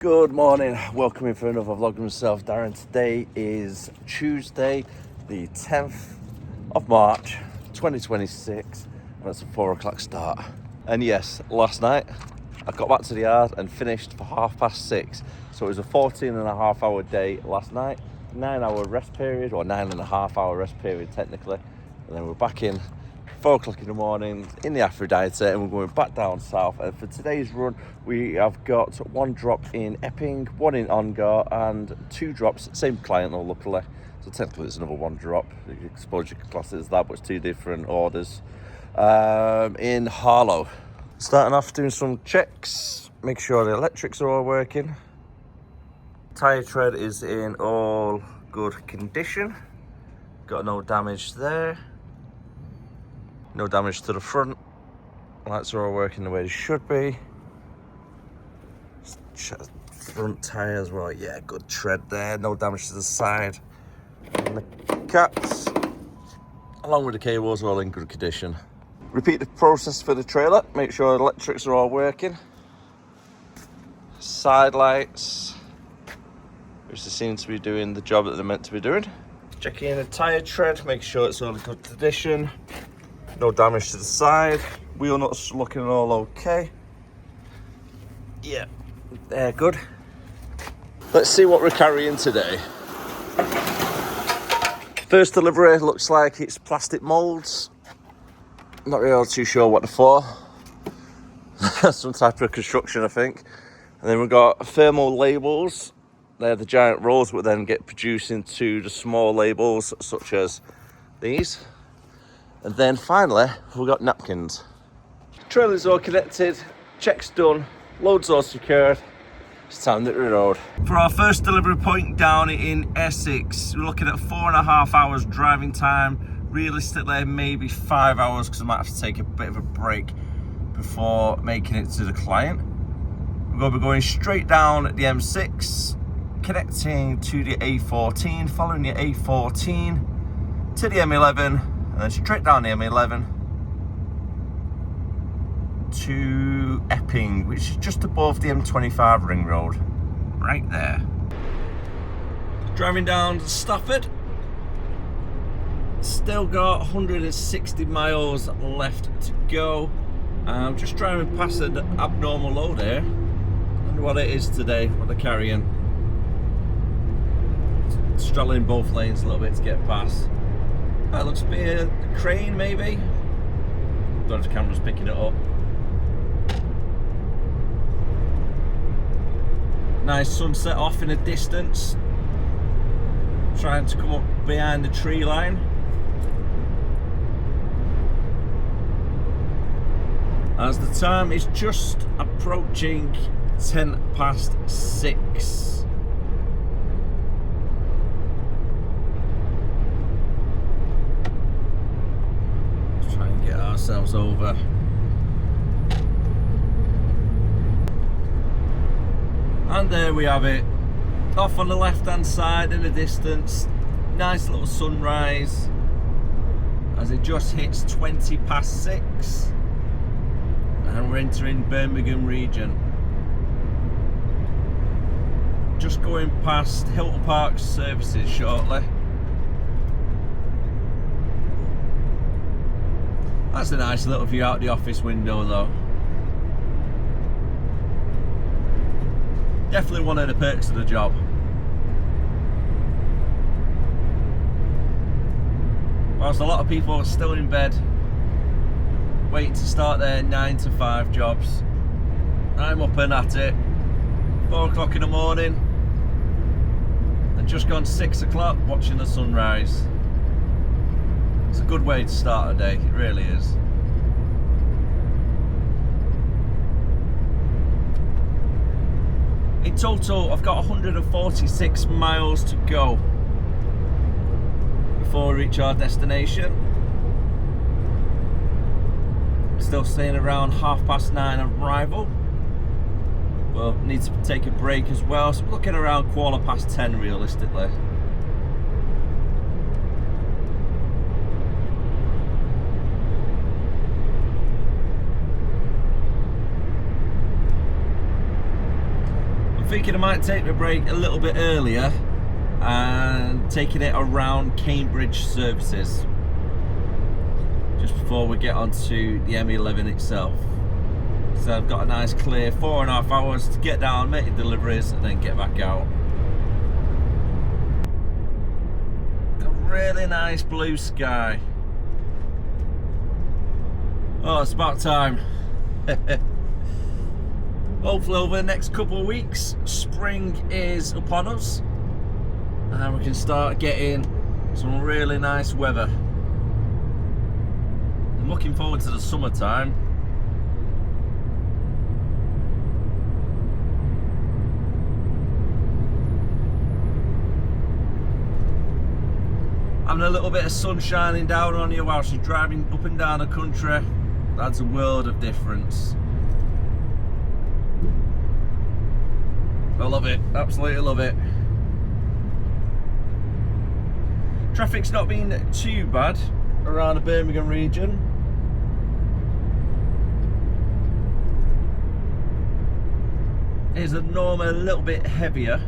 Good morning, welcome in for another vlog of myself, Darren. Today is Tuesday, the 10th of March, 2026, and it's a 4 o'clock start. And yes, last night I got back to the yard and finished for 6:30. So it was a 14.5-hour day last night, 9-hour rest period, or 9.5-hour rest period technically. And then we're back in 4 o'clock in the morning in the Aphrodite, and we're going back down south. And for today's run, we have got one drop in Epping, one in Ongar, and 2 drops, same client though, luckily. So technically it's another 1 drop. I suppose you could class it as that, but it's 2 different orders. In Harlow. Starting off doing some checks, make sure the electrics are all working. Tyre tread is in all good condition. Got no damage there. No damage to the front. Lights are all working the way they should be. Front tyre as well. Yeah, good tread there. No damage to the side. And the caps, along with the cables, are all in good condition. Repeat the process for the trailer. Make sure the electrics are all working. Side lights, which they seem to be doing the job that they're meant to be doing. Checking the tyre tread. Make sure it's all in good condition. No damage to the side. Wheel nuts looking all okay. Yeah, they're good. Let's see what we're carrying today. First delivery looks like it's plastic moulds. Not really too sure what they're for. Some type of construction, I think. And then we've got thermal labels. They're the giant rolls, but then get produced into the small labels, such as these. And then finally, we've got napkins. Trailer's all connected, checks done, loads all secured. It's time to hit the road. For our first delivery point down in Essex, we're looking at 4.5 hours driving time. Realistically, maybe 5 hours, because I might have to take a bit of a break before making it to the client. We're going to be going straight down the M6, connecting to the A14, following the A14 to the M11, and then straight down the M11 to Epping, which is just above the M25 ring road, right there. Driving down to Stafford. Still got 160 miles left to go. I'm just driving past an abnormal load here. I wonder what it is today, what they're carrying. Straddling both lanes a little bit to get past. That looks to be a crane, maybe. Don't know if the camera's picking it up. Nice sunset off in the distance. Trying to come up behind the tree line. As the time is just approaching 6:10. Ourselves over. And there we have it. Off on the left hand side in the distance. Nice little sunrise as it just hits 6:20. And we're entering Birmingham region. Just going past Hilton Park services shortly. That's a nice little view out the office window though. Definitely one of the perks of the job. Whilst a lot of people are still in bed, waiting to start their 9 to 5 jobs, I'm up and at it. 4 o'clock in the morning, and just gone 6 o'clock watching the sunrise. It's a good way to start a day, it really is. In total, I've got 146 miles to go before we reach our destination. Still staying around 9:30 arrival. Well, need to take a break as well, so we're looking around 10:15 realistically. Thinking I might take the break a little bit earlier and taking it around Cambridge services just before we get onto the M11 itself. So I've got a nice clear 4.5 hours to get down, make the deliveries, and then get back out. Got a really nice blue sky. Oh, it's about time. Hopefully over the next couple of weeks, spring is upon us and we can start getting some really nice weather. I'm looking forward to the summertime. Having a little bit of sun shining down on you whilst you're driving up and down the country, that's a world of difference. I love it, absolutely love it. Traffic's not been too bad around the Birmingham region. It's normally a little bit heavier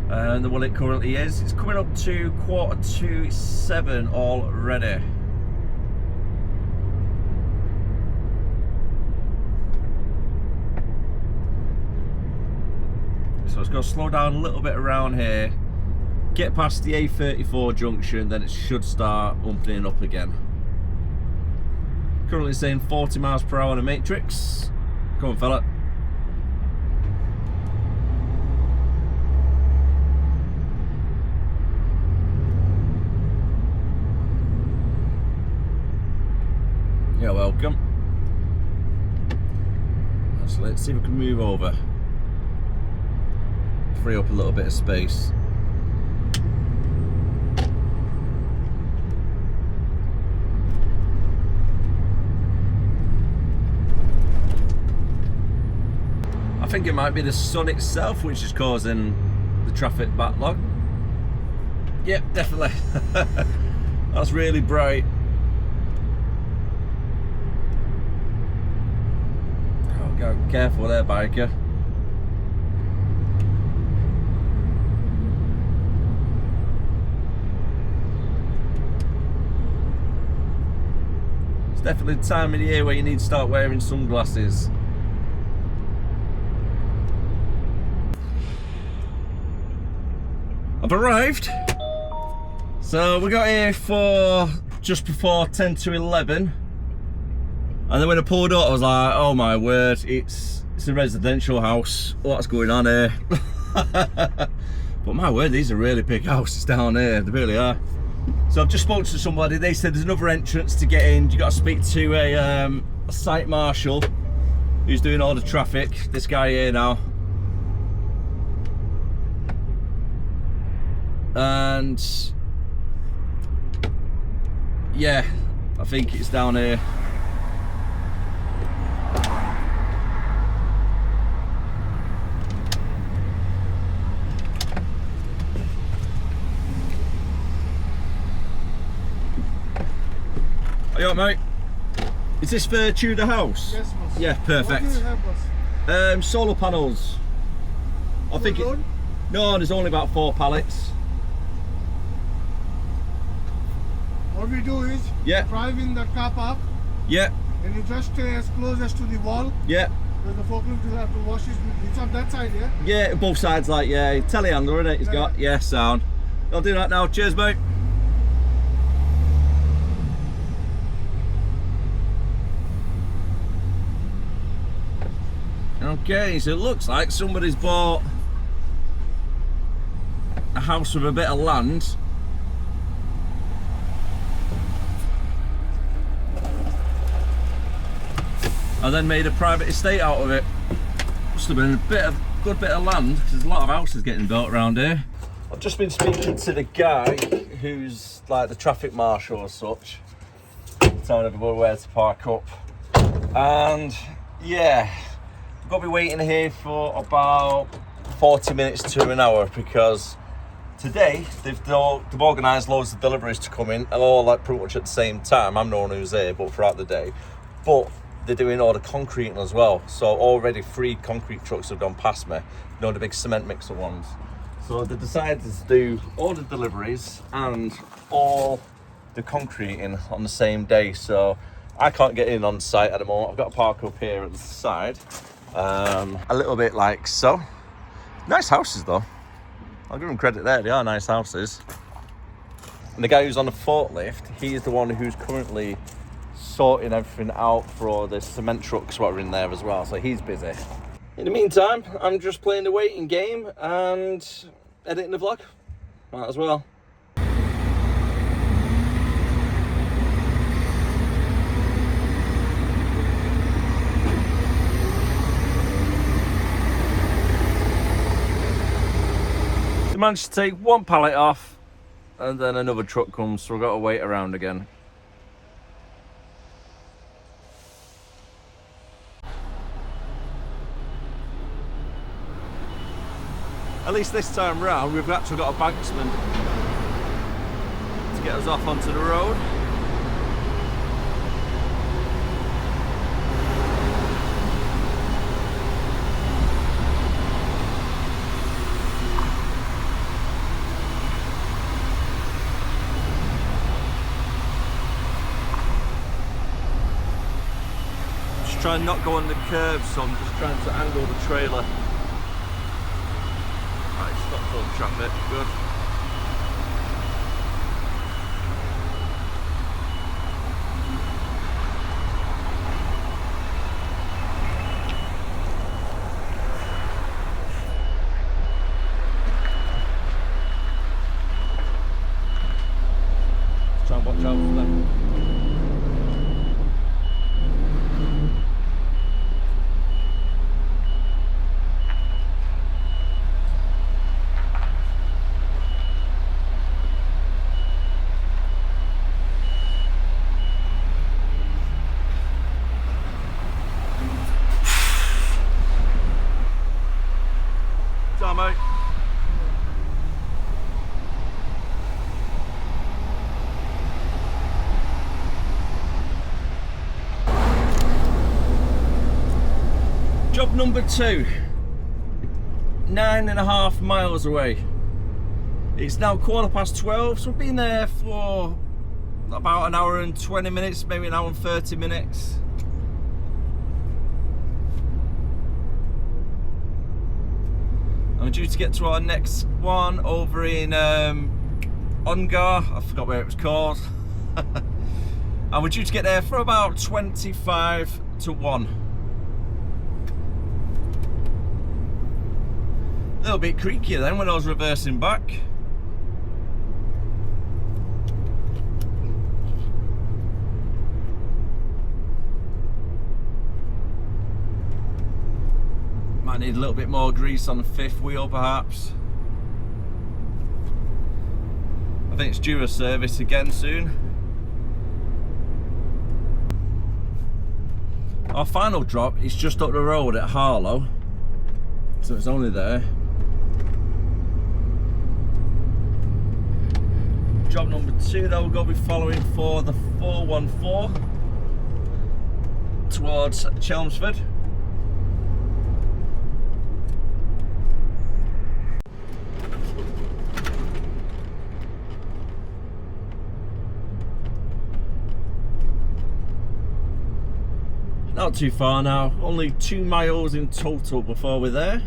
than what it currently is. It's coming up to 6:45 already. So it's going to slow down a little bit around here, get past the A34 junction, then it should start umping up again. Currently saying 40 miles per hour on the matrix. Come on, fella. You're welcome. So let's see if we can move over. Free up a little bit of space. I think it might be the sun itself which is causing the traffic backlog. Yep, definitely. That's really bright. Oh, go careful there, biker. Definitely the time of the year where you need to start wearing sunglasses. I've arrived. So we got here for just before 10 to 11. And then when I pulled up, I was like, oh my word, it's a residential house. What's going on here? But my word, these are really big houses down here. They really are. So I've just spoken to somebody. They said there's another entrance to get in. You got to speak to a site marshal who's doing all the traffic. This guy here now. And yeah, I think it's down here. Are you alright, mate? Is this for Tudor House? Yes, boss. Yeah, perfect. What do you have, boss? Solar panels. I think it, no, there's only about 4 pallets. What we do is drive in the car park. Yeah. And you just stay as close as to the wall. Yeah. Because the forklift will have to wash it. It's on that side, yeah? Yeah, both sides, like, yeah. Telehandler, isn't it? He's got, yeah, sound. I'll do that now. Cheers, mate. Okay, so it looks like somebody's bought a house with a bit of land. And then made a private estate out of it. Must have been a good bit of land, because there's a lot of houses getting built around here. I've just been speaking to the guy who's like the traffic marshal or such, telling everybody where to park up. And yeah, I've got to be waiting here for about 40 minutes to an hour, because today they've organised loads of deliveries to come in, and all like pretty much at the same time. I'm the one who's here, but throughout the day. But they're doing all the concreting as well. So already 3 concrete trucks have gone past me, you know, the big cement mixer ones. So they decided to do all the deliveries and all the concreting on the same day. So I can't get in on site at the moment. I've got to park up here at the side, a little bit like so. Nice houses though. I'll give them credit there, they are nice houses. And the guy who's on the forklift, he's the one who's currently sorting everything out for all the cement trucks what are in there as well, so he's busy. In the meantime, I'm just playing the waiting game and editing the vlog. Might as well. We managed to take 1 pallet off and then another truck comes, so we've got to wait around again. At least this time round, we've actually got a banksman to get us off onto the road. Just trying not to go on the curb, so I'm just trying to angle the trailer. Stopped all the traffic, good. Just try and watch out for them. Mate. Job number 2, 9.5 miles away. It's now 12:15, so we've been there for about an hour and 20 minutes, maybe an hour and 30 minutes. I'm due to get to our next one over in Ongar, I forgot where it was called. And we're due to get there for about 25 to 1. A little bit creakier then when I was reversing back. Might need a little bit more grease on the 5th wheel perhaps. I think it's due a service again soon. Our final drop is just up the road at Harlow, so it's only there. Job number 2 that we're going to be following for the 414 towards Chelmsford. Not too far now, only 2 miles in total before we're there.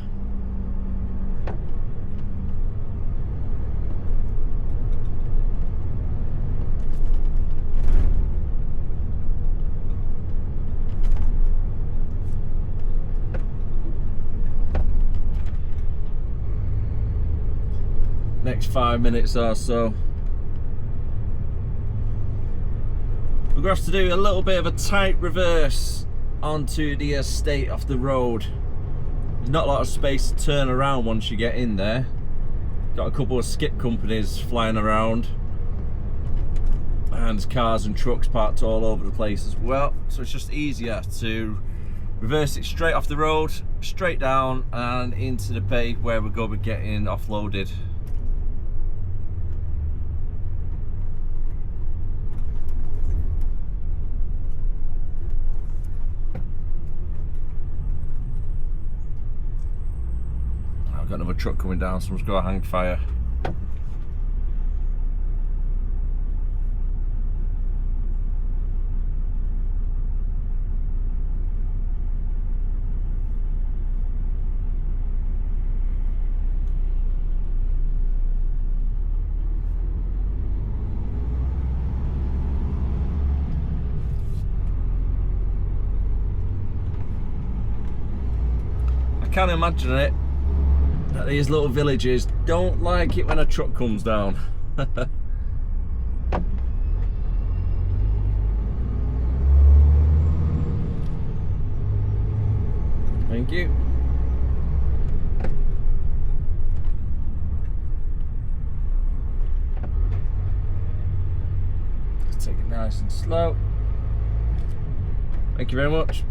Next 5 minutes or so. We're going to have to do a little bit of a tight reverse onto the estate off the road. There's not a lot of space to turn around once you get in there. Got a couple of skip companies flying around and there's cars and trucks parked all over the place as well, so it's just easier to reverse it straight off the road, straight down and into the bay where we're going to be getting offloaded. Got another truck coming down, someone's got a hang fire. I can't imagine it. These little villages don't like it when a truck comes down. Thank you. Let's take it nice and slow. Thank you very much.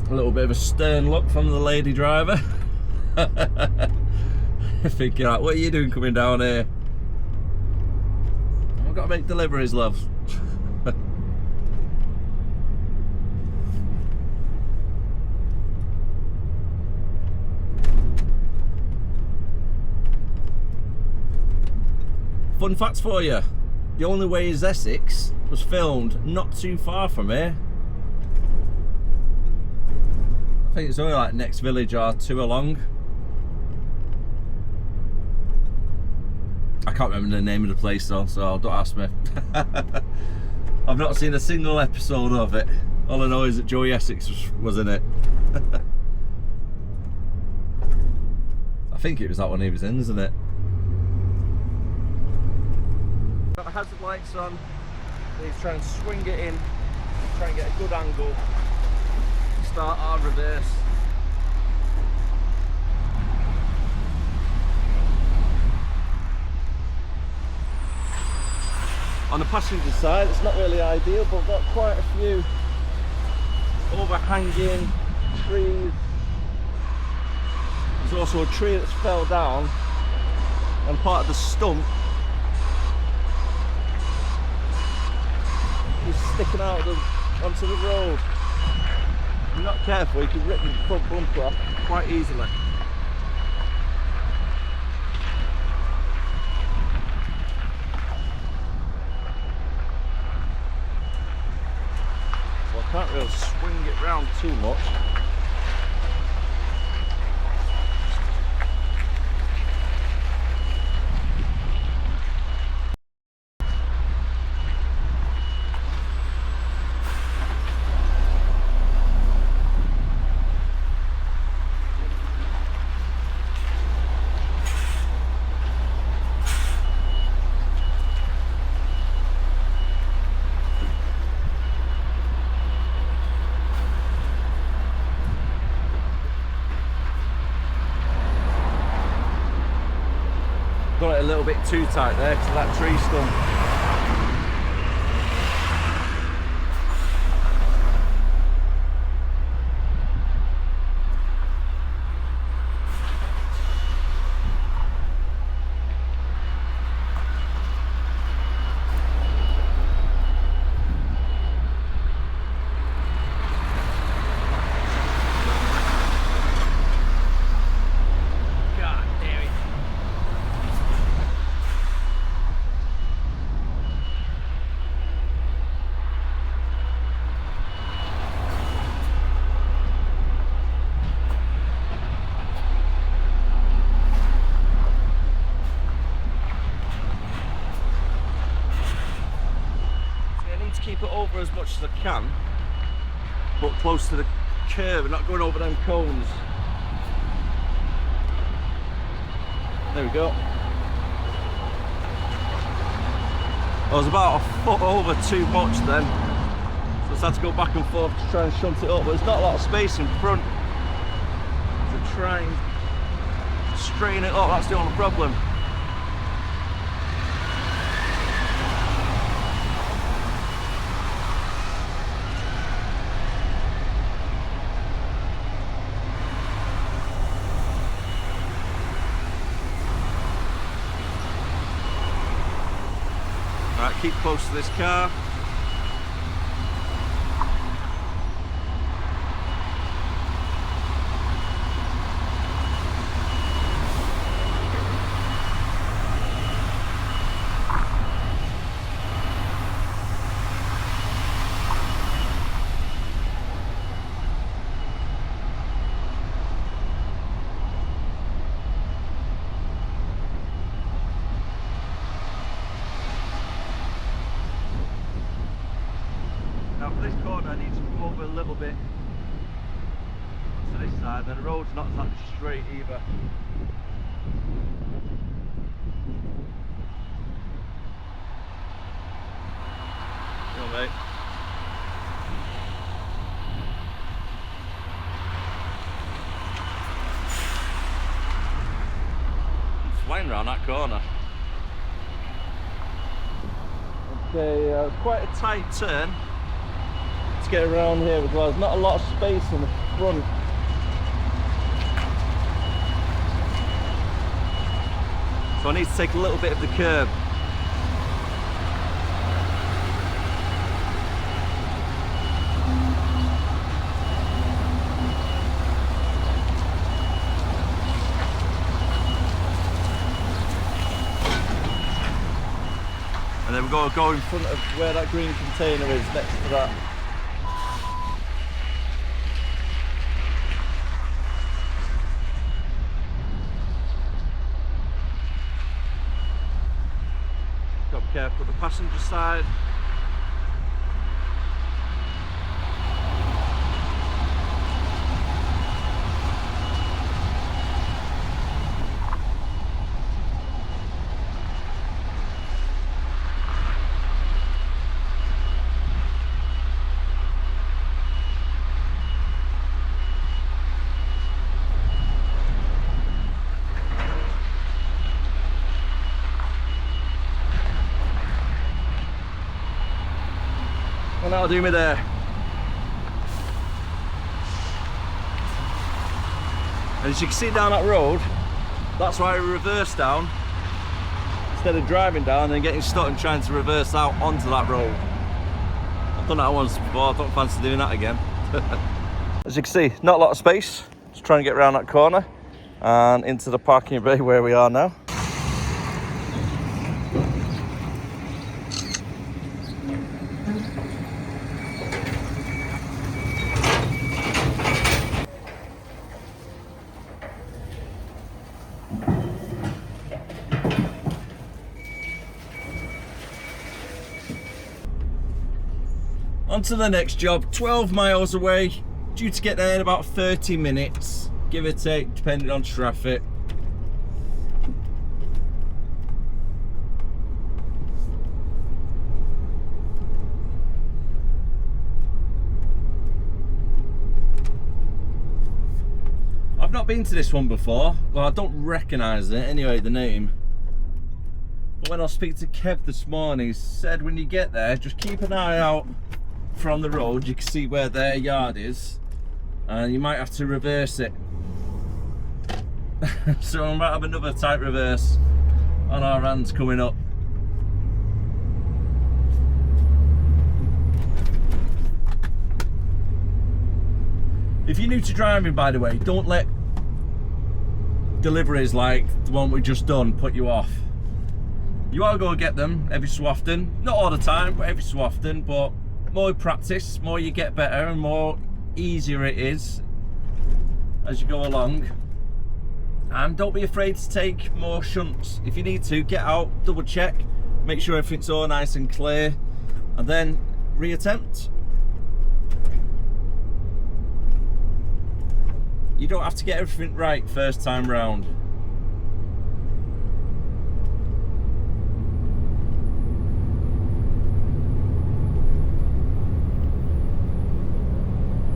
A little bit of a stern look from the lady driver. Thinking like, what are you doing coming down here? I've got to make deliveries, love. Fun facts for you. The Only Way is Essex was filmed not too far from here. I think it's only like next village or two along. I can't remember the name of the place though, so don't ask me. I've not seen a single episode of it. All I know is that Joey Essex was in it. I think it was that one he was in, isn't it? Got the hazard lights on. He's trying to swing it in, try and get a good angle. Start our reverse. On the passenger side, it's not really ideal, but we've got quite a few overhanging trees. There's also a tree that's fell down, and part of the stump is sticking out onto the road. If you're not careful, you can rip the front bumper off quite easily. So I can't really swing it round too much. Got it a little bit too tight there because of that tree stump. Keep it over as much as I can, but close to the curve and not going over them cones. There we go. I was about a foot over too much then, so I just had to go back and forth to try and shunt it up, but there's not a lot of space in front to try and straighten it up. That's the only problem. Right, keep close to this car. over a little bit to this side, then the road's not that straight either. Come on, mate. I'm flying around that corner. Okay, quite a tight turn to get around here as well. There's not a lot of space in the front. So I need to take a little bit of the curb. And then we're going to go in front of where that green container is, next to that. Got to be careful with the passenger side. And that'll do me there. And as you can see down that road, that's why I reverse down instead of driving down and then getting stuck and trying to reverse out onto that road. I've done that once before, I don't fancy doing that again. As you can see, not a lot of space. Just trying to get around that corner and into the parking bay where we are now. On to the next job, 12 miles away, due to get there in about 30 minutes, give or take, depending on traffic. I've not been to this one before, well I don't recognise it, anyway the name. But when I speak to Kev this morning, he said when you get there, just keep an eye out from the road, you can see where their yard is and you might have to reverse it. So I might have another tight reverse on our hands coming up. If you're new to driving, by the way, don't let deliveries like the one we just done put you off. You are going to get them every so often, not all the time, but every so often. But more you practice, more you get better, and more easier it is as you go along. And don't be afraid to take more shunts. If you need to, get out, double check, make sure everything's all nice and clear, and then reattempt. You don't have to get everything right first time round.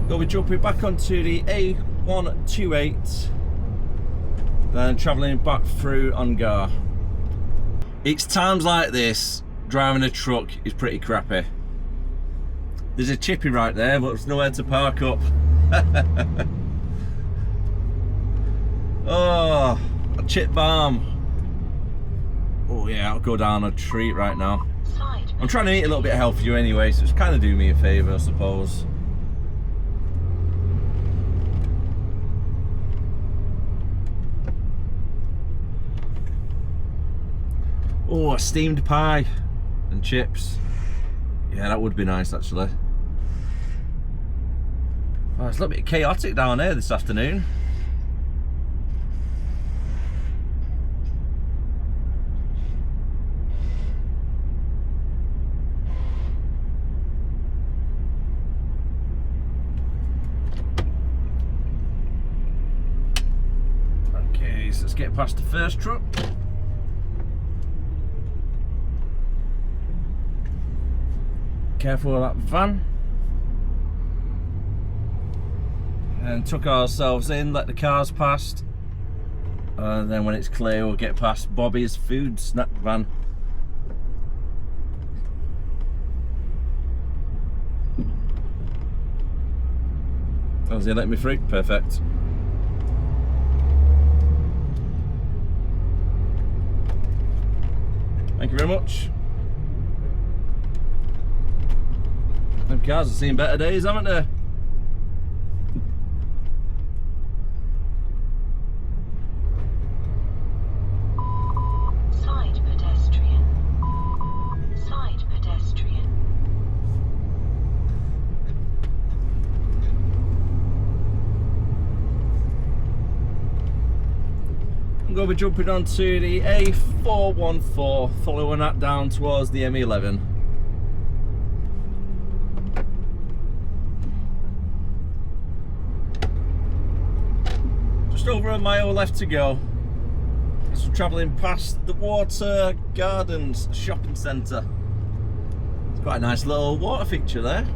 We'll be jumping back onto the A128, then travelling back through Ongar. It's times like this, driving a truck is pretty crappy. There's a chippy right there, but there's nowhere to park up. Oh, a chip balm. Oh yeah, I'll go down a treat right now. I'm trying to eat a little bit healthier anyway, so it's kind of doing me a favour, I suppose. Oh, a steamed pie and chips. Yeah, that would be nice actually. Oh, it's a little bit chaotic down here this afternoon. Let's get past the first truck. Careful with that van. And tuck ourselves in, let the cars past. And then when it's clear, we'll get past Bobby's food snack van. Oh, is he letting me through? Perfect. Thank you very much. Them cars have seen better days, haven't they? Side pedestrian. Side pedestrian. I'm going to be jumping onto the A414, following that down towards the M11. Just over a mile left to go. So travelling past the Water Gardens shopping centre. It's quite a nice little water feature there.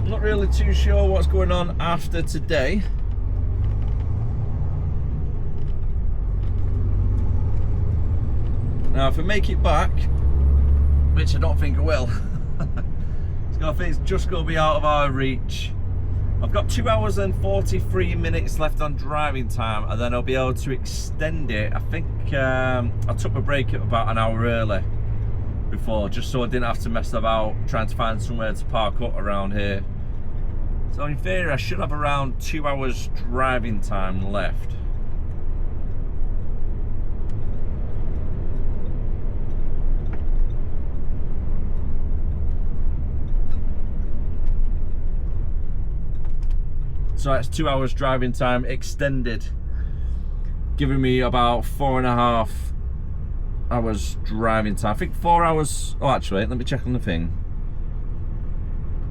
Not really too sure what's going on after today. Now if I make it back, which I don't think I will, I think it's just going to be out of our reach. I've got 2 hours and 43 minutes left on driving time, and then I'll be able to extend it. I think I took a break at about an hour early before, just so I didn't have to mess about trying to find somewhere to park up around here. So in theory I should have around 2 hours driving time left. So that's 2 hours driving time extended, giving me about 4.5 hours driving time. I think 4 hours. Oh, actually, let me check on the thing.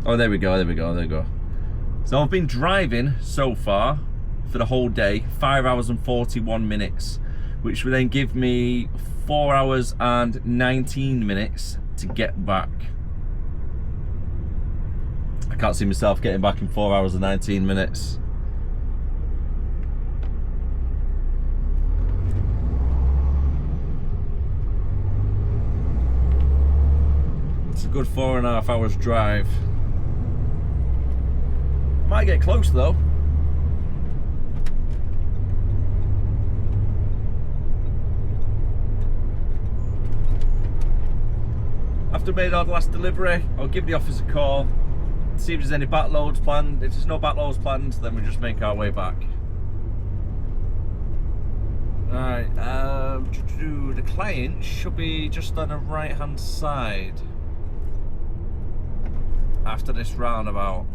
Oh, there we go, there we go, there we go. So I've been driving so far for the whole day, 5 hours and 41 minutes, which will then give me 4 hours and 19 minutes to get back. I can't see myself getting back in 4 hours and 19 minutes. It's a good 4.5 hours drive. Might get close though. After I made our last delivery, I'll give the office a call, see if there's any backloads planned. If there's no backloads planned, then we just make our way back. Right, the client should be just on the right hand side after this roundabout.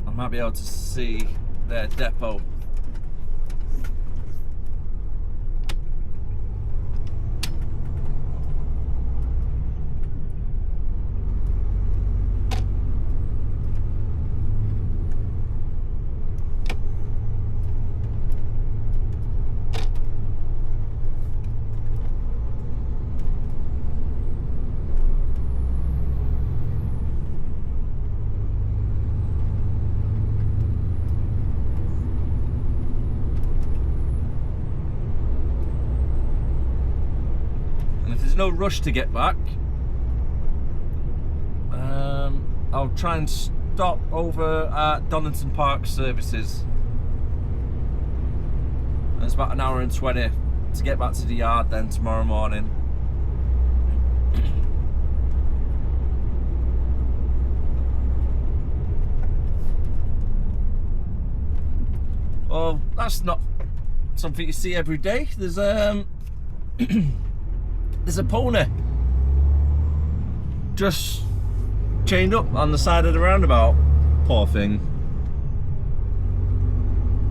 I might be able to see their depot. No rush to get back. I'll try and stop over at Donington Park Services. And it's about 1 hour and 20 to get back to the yard then tomorrow morning. Well, that's not something you see every day. There's there's a pony just chained up on the side of the roundabout. Poor thing.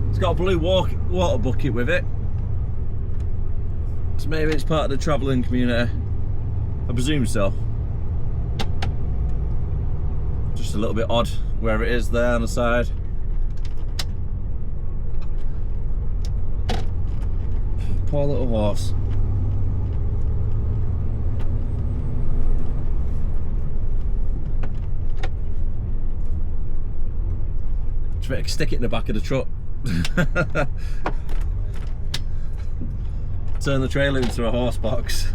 It's got a blue water bucket with it. So maybe it's part of the travelling community. I presume so. Just a little bit odd where it is there on the side. Poor little horse. Just better stick it in the back of the truck. Turn the trailer into a horse box.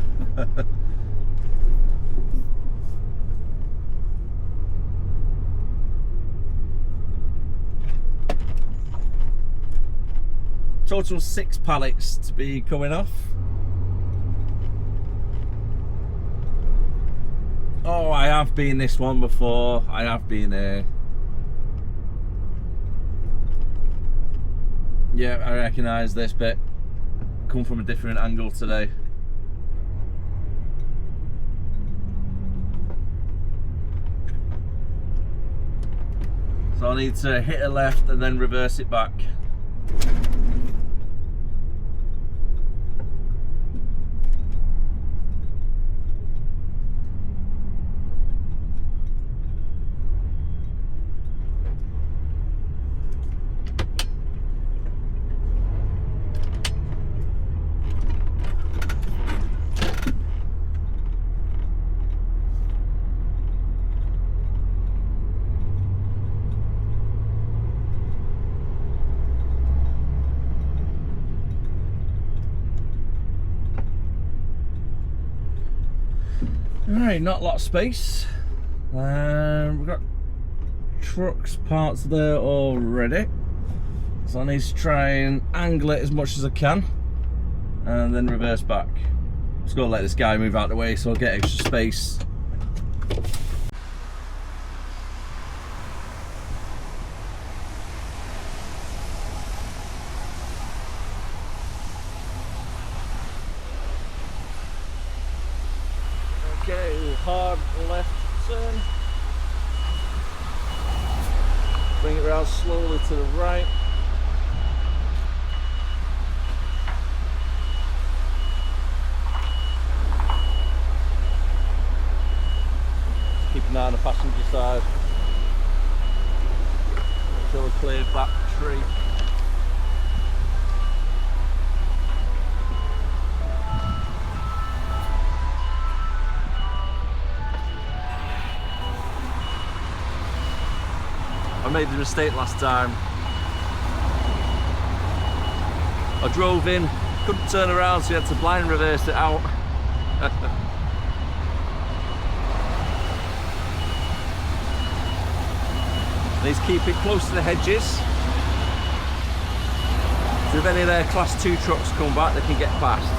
Total 6 pallets to be coming off. Oh, I have been this one before. I have been here. Yeah, I recognise this bit. Come from a different angle today. So I need to hit a left and then reverse it back. Alright, not a lot of space. We've got trucks parts there already. So I need to try and angle it as much as I can and then reverse back. Just gotta let this guy move out of the way so I'll get extra space. Okay, hard left turn. Bring it around slowly to the right. Keep an eye on the passenger side. Still a clear back tree. I made the mistake last time. I drove in, couldn't turn around, so you had to blind reverse it out. Need to keep it close to the hedges. So if any of their class 2 trucks come back, they can get past.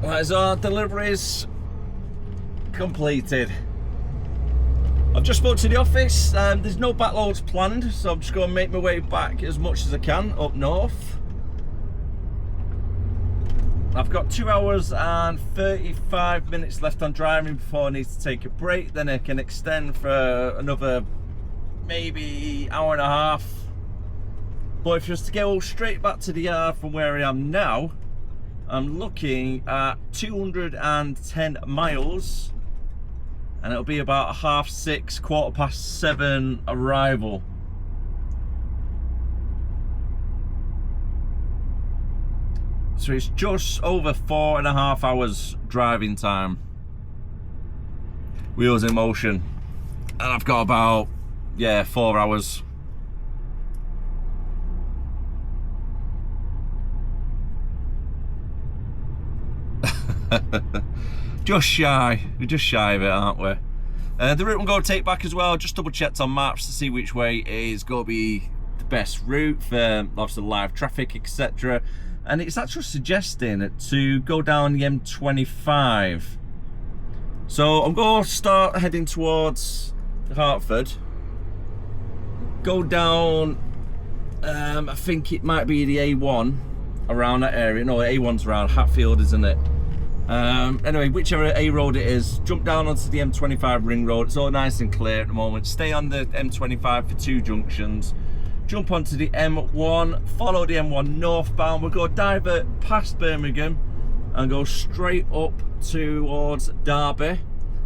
Right, so our deliveries completed. I've just spoke to the office. There's no backloads planned, so I'm just going to make my way back as much as I can up north. I've got 2 hours and 35 minutes left on driving before I need to take a break. Then I can extend for another maybe hour and a half. But if you're to go straight back to the yard from where I am now, I'm looking at 210 miles, and it'll be about 6:30, 7:15 arrival. So it's just over 4.5 hours driving time. Wheels in motion, and I've got about 4 hours. Just shy. We're just shy of it, aren't we? The route I'm going to take back as well, just double checked on maps to see which way is going to be the best route for obviously live traffic, etc. And it's actually suggesting to go down the M25. So I'm going to start heading towards Hertford. Go down, I think it might be the A1 around that area. No, A1's around Hatfield, isn't it? Anyway, whichever A road it is, jump down onto the M25 ring road. It's all nice and clear at the moment. Stay on the M25 for 2 junctions. Jump onto the M1, follow the M1 northbound. We'll go divert past Birmingham and go straight up towards Derby,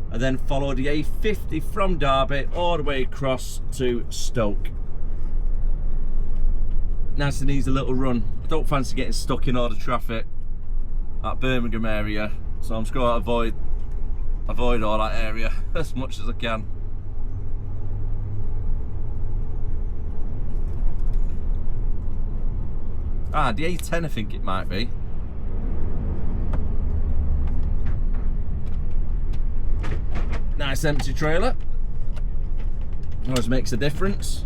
and then follow the A50 from Derby all the way across to Stoke. Nice and easy little run. I don't fancy getting stuck in all the traffic at Birmingham area, so I'm just going to avoid all that area as much as I can. Ah, the A10 I think it might be. Nice empty trailer. Always makes a difference.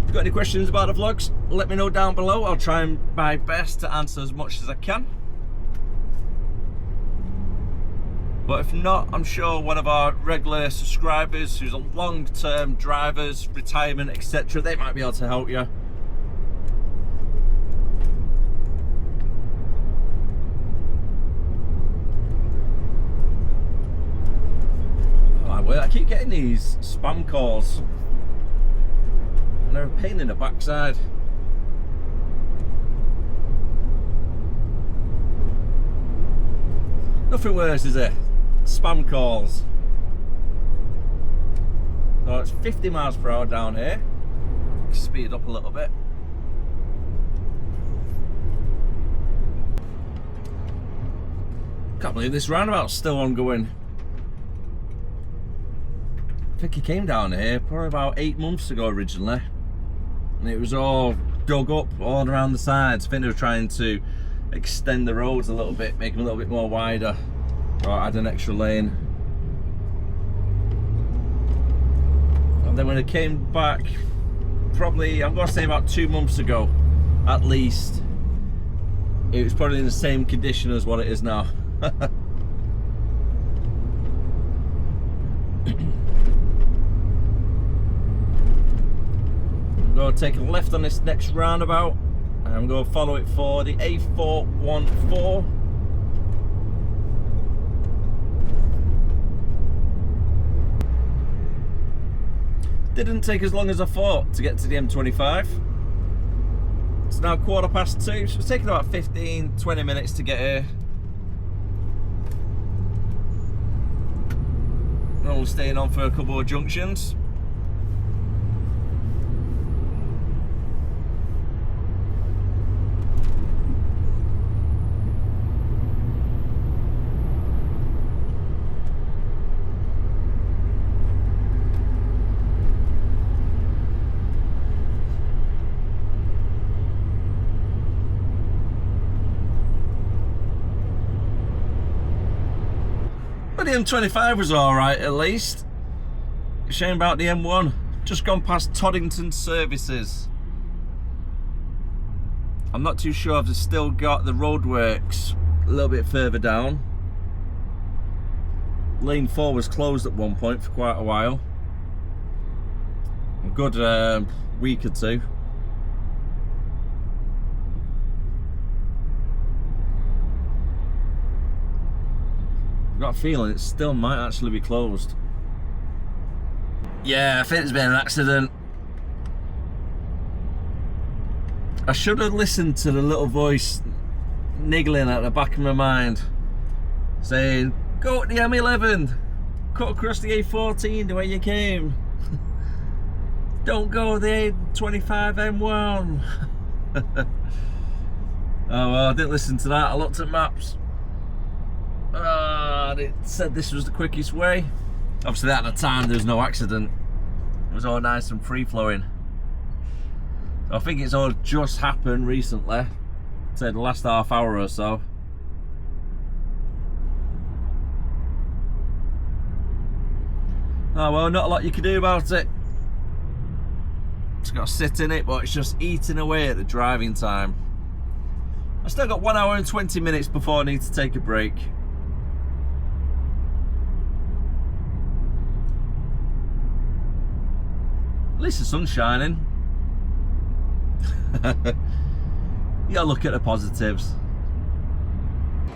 If you've got any questions about the vlogs, let me know down below. I'll try my best to answer as much as I can. But if not, I'm sure one of our regular subscribers who's a long-term drivers, retirement, etc., they might be able to help you. Oh, well, I keep getting these spam calls, and they're a pain in the backside. Nothing worse, is it? Spam calls. So it's 50 miles per hour down here. Speed up a little bit. Can't believe this roundabout's still ongoing. I think he came down here probably about 8 months ago originally, and it was all dug up all around the sides. I think they were trying to extend the roads a little bit, make them a little bit more wider, or add an extra lane. And then when it came back, probably, I'm going to say about 2 months ago at least, it was probably in the same condition as what it is now. I'm going to take a left on this next roundabout, and I'm going to follow it for the A414. Didn't take as long as I thought to get to the M25. It's now 2:15, so it's taking about 15-20 minutes to get here. I'm only staying on for a couple of junctions. But the M25 was alright at least. Shame about the M1. Just gone past Toddington Services. I'm not too sure if they've still got the roadworks a little bit further down. Lane 4 was closed at one point for quite a while. A good week or two. I've got a feeling it still might actually be closed. Yeah, I think it's been an accident. I should have listened to the little voice niggling at the back of my mind saying, go to the M11, cut across the A14 the way you came. Don't go the A25 M1. Oh well, I didn't listen to that. I looked at maps. It said this was the quickest way. Obviously at the time there was no accident. It was all nice and free flowing. So I think it's all just happened recently, say the last half hour or so. Oh well, not a lot you can do about it. Just got to sit in it, but it's just eating away at the driving time. I still got 1 hour and 20 minutes before I need to take a break. At least the sun's shining. You gotta look at the positives.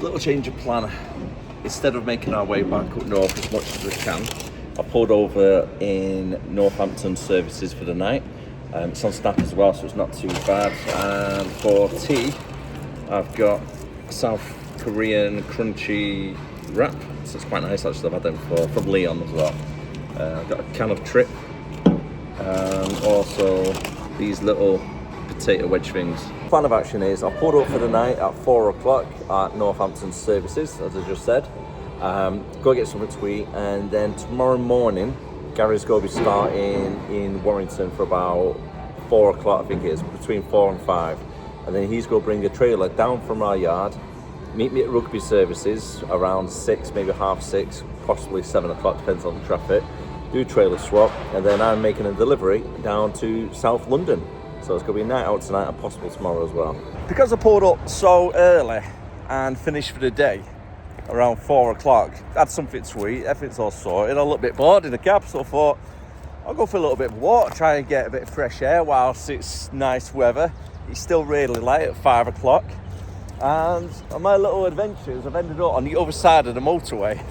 Little change of plan. Instead of making our way back up north as much as we can, I pulled over in Northampton services for the night. It's on Snap as well, so it's not too bad. And for tea, I've got South Korean crunchy wrap. So it's quite nice actually, I've had them before, from Leon as well. I've got a can of Trip. And also these little potato wedge things. Plan of action is I pulled up for the night at 4 o'clock at Northampton services, as I just said. Go get something to eat, and then tomorrow morning Gary's going to be starting in Warrington for about 4 o'clock, I think it is, between 4 and 5. And then he's going to bring a trailer down from our yard, meet me at rugby services around 6, maybe half 6, possibly 7 o'clock, depends on the traffic. Do a trailer swap, and then I'm making a delivery down to South London. So it's going to be a night out tonight and possible tomorrow as well. Because I pulled up so early and finished for the day around 4 o'clock, had something to eat, everything's all sorted. I'm a little bit bored in the cab, so I thought I'll go for a little bit of a walk, try and get a bit of fresh air whilst it's nice weather. It's still really light at 5 o'clock. And on my little adventures, I've ended up on the other side of the motorway.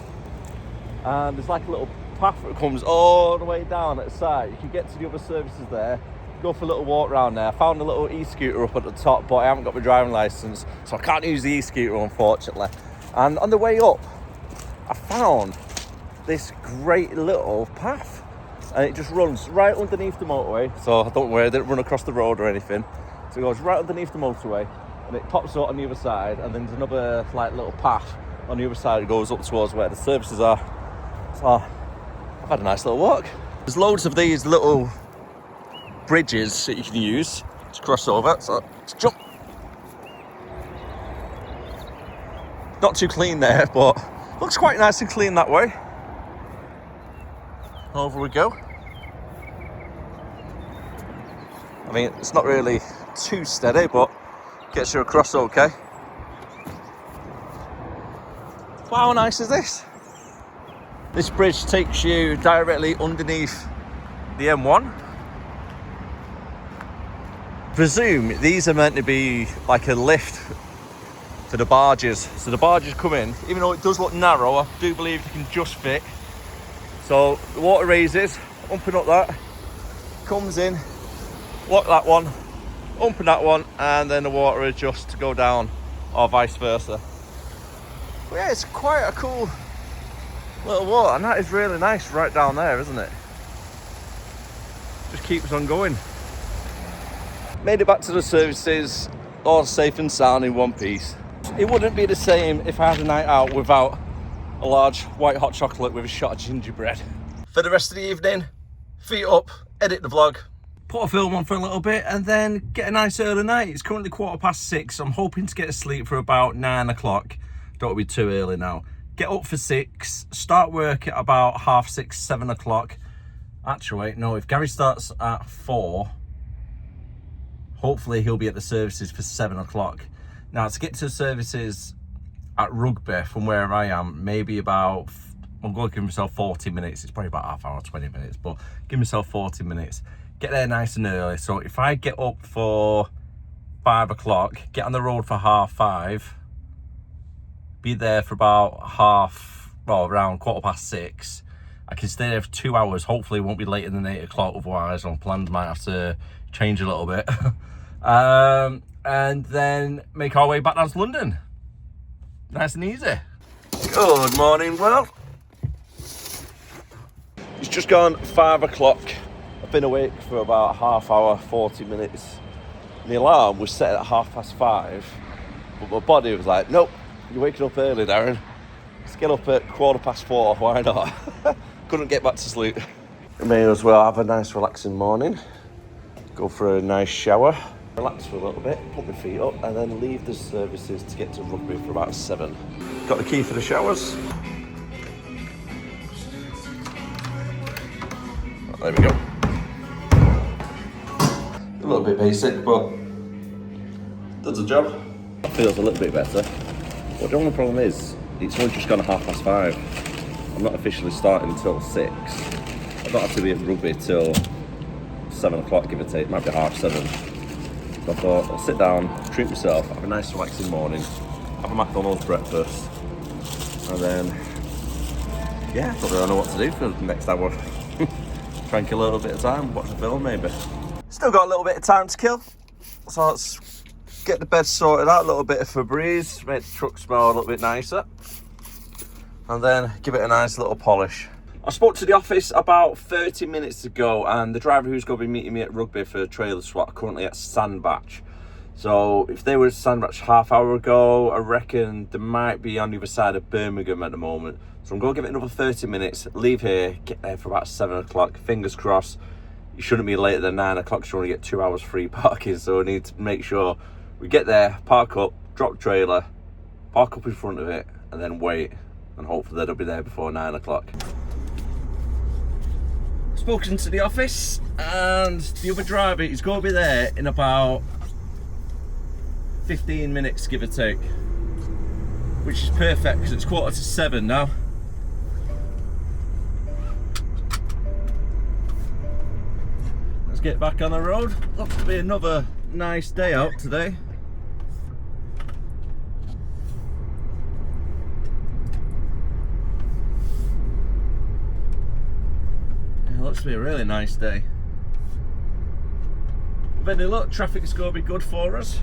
And there's like a little path that comes all the way down at the side. You can get to the other services there, go for a little walk around there. I found a little e-scooter up at the top, but I haven't got my driving licence, so I can't use the e-scooter, unfortunately. And on the way up, I found this great little path, and it just runs right underneath the motorway. So don't worry, I didn't run across the road or anything. So it goes right underneath the motorway, and it pops up on the other side, and then there's another like little path on the other side that goes up towards where the services are. So I've had a nice little walk. There's loads of these little bridges that you can use to cross over, so let's jump. Not too clean there, but looks quite nice and clean that way. Over we go. I mean, it's not really too steady, but gets you across okay. Wow, how nice is this? This bridge takes you directly underneath the M1. Presume these are meant to be like a lift for the barges. So the barges come in, even though it does look narrow, I do believe you can just fit. So the water raises, open up that, comes in, lock that one, open that one, and then the water adjusts to go down, or vice versa. But yeah, it's quite a cool little water, and that is really nice right down there, isn't it? Just keeps on going. Made it back to the services, all safe and sound in one piece. It wouldn't be the same if I had a night out without a large white hot chocolate with a shot of gingerbread. For the rest of the evening, feet up, edit the vlog, put a film on for a little bit, and then get a nice early night. It's currently 6:15. I'm hoping to get to sleep for about 9 o'clock. Don't be too early now. Get up for 6, start work at about 6:30, 7 o'clock. Actually, no, if Gary starts at 4, hopefully he'll be at the services for 7 o'clock. Now, to get to the services at Rugby from where I am, maybe about, I'm going to give myself 40 minutes. It's probably about half hour, 20 minutes, but give myself 40 minutes. Get there nice and early. So if I get up for 5 o'clock, get on the road for 5:30, be there for about around 6:15. I can stay there for 2 hours. Hopefully it won't be later than 8 o'clock, otherwise my plans might have to change a little bit. And then make our way back down to London. Nice and easy. Good morning, world. It's just gone 5 o'clock. I've been awake for about half hour, 40 minutes. The alarm was set at 5:30, but my body was like, nope, you're waking up early, Darren. Let's get up at 4:15, why not? couldn't get back to sleep. May as well have a nice relaxing morning. Go for a nice shower. Relax for a little bit, put my feet up, and then leave the services to get to Rugby for about 7. Got the key for the showers. There we go. A little bit basic, but does the job. Feels a little bit better. But the only problem is, it's only just gone 5:30. I'm not officially starting until 6. I don't have to be at Rugby till 7 o'clock, give or take. It might be 7:30. So I thought, I'll sit down, treat myself, have a nice relaxing morning, have a McDonald's breakfast, and then, yeah, I don't really know what to do for the next hour. Try and kill a little bit of time, watch a film maybe. Still got a little bit of time to kill, so let's get the bed sorted out, a little bit of Febreze, make the truck smell a little bit nicer, and then give it a nice little polish. I spoke to the office about 30 minutes ago, and the driver who's going to be meeting me at Rugby for a trailer swap are currently at Sandbach. So if they were at Sandbach half hour ago, I reckon they might be on the other side of Birmingham at the moment. So I'm going to give it another 30 minutes, leave here, get there for about 7 o'clock. Fingers crossed, you shouldn't be later than 9 o'clock, so you only get 2 hours free parking. So I need to make sure we get there, park up, drop trailer, park up in front of it, and then wait. And hopefully they'll be there before 9 o'clock. Spoken to the office, and the other driver is going to be there in about 15 minutes, give or take, which is perfect because it's 6:45 now. Let's get back on the road. Looks to be another nice day out today. Looks to be a really nice day. But any look, traffic's going to be good for us.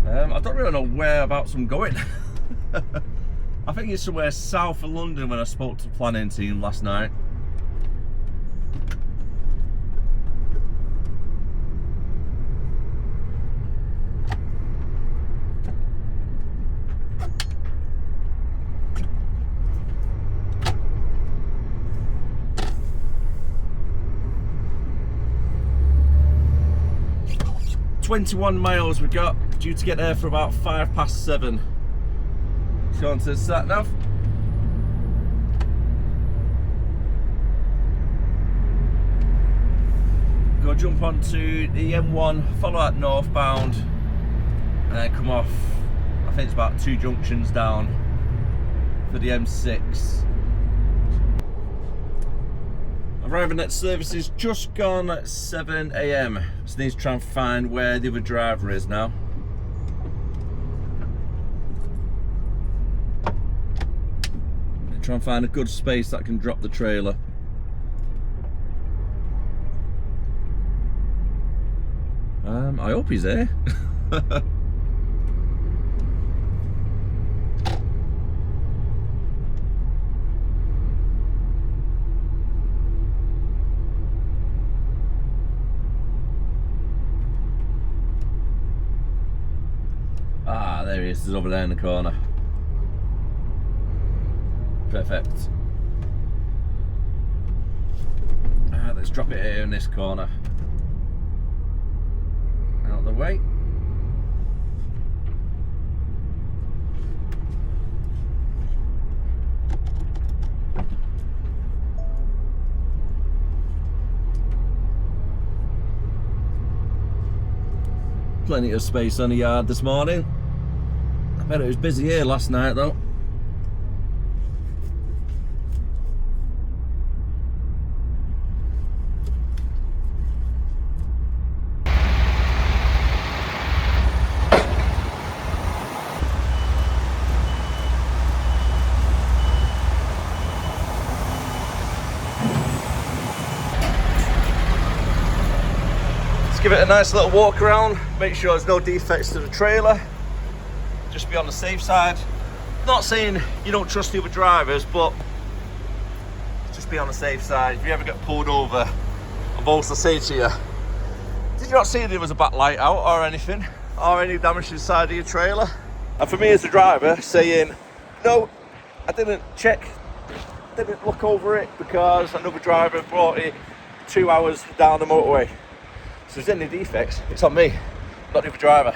I don't really know whereabouts I'm going. I think it's somewhere south of London when I spoke to the planning team last night. "21 miles we got, due to get there for about 7:05. Let's go on to the sat nav. Go jump onto the M1, follow that northbound, and then come off, I think it's about 2 junctions down for the M6. Arriving at services just gone at 7 AM. So need to try and find where the other driver is now. Try and find a good space that can drop the trailer. I hope he's there. There he is, he's over there in the corner. Perfect. Let's drop it here in this corner. Out of the way. Plenty of space on the yard this morning. I bet it was busy here last night though. Let's give it a nice little walk around, make sure there's no defects to the trailer. Just be on the safe side. Not saying you don't trust the other drivers, but just be on the safe side. If you ever get pulled over, I've also said to you, did you not see there was a back light out or anything? Or any damage to the side of your trailer? And for me as the driver, saying, no, I didn't check didn't look over it because another driver brought it 2 hours down the motorway. So if there's any defects, it's on me, not the other driver.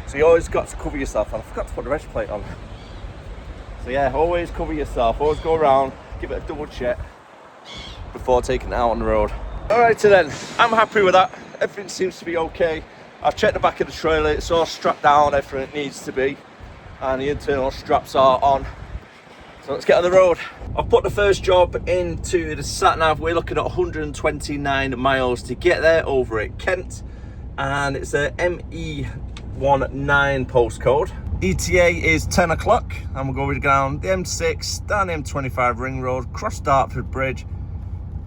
So you always got to cover yourself, and I forgot to put the reg plate on. So yeah, always cover yourself, always go around, give it a double check before taking it out on the road. Alright, so then, I'm happy with that. Everything seems to be okay. I've checked the back of the trailer, it's all strapped down, everything it needs to be. And the internal straps are on. So let's get on the road. I've put the first job into the sat-nav. We're looking at 129 miles to get there over at Kent. And it's a ME19 postcode. ETA is 10 o'clock. And we'll go down the M6, down the M25 Ring Road, cross Dartford Bridge.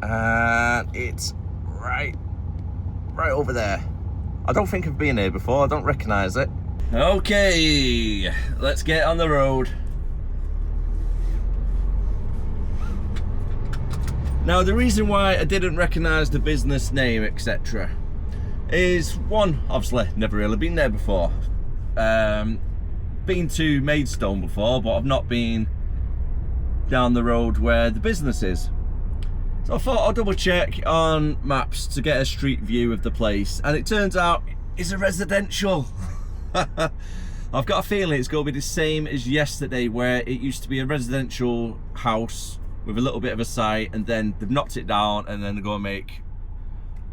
And it's right over there. I don't think I've been here before, I don't recognise it. Okay, let's get on the road. Now, the reason why I didn't recognise the business name, etc., is one, obviously, never really been there before. Been to Maidstone before, but I've not been down the road where the business is. So I thought I'll double check on maps to get a street view of the place, and it turns out it's a residential. I've got a feeling it's going to be the same as yesterday, where it used to be a residential house with a little bit of a site, and then they've knocked it down, and then they're going to make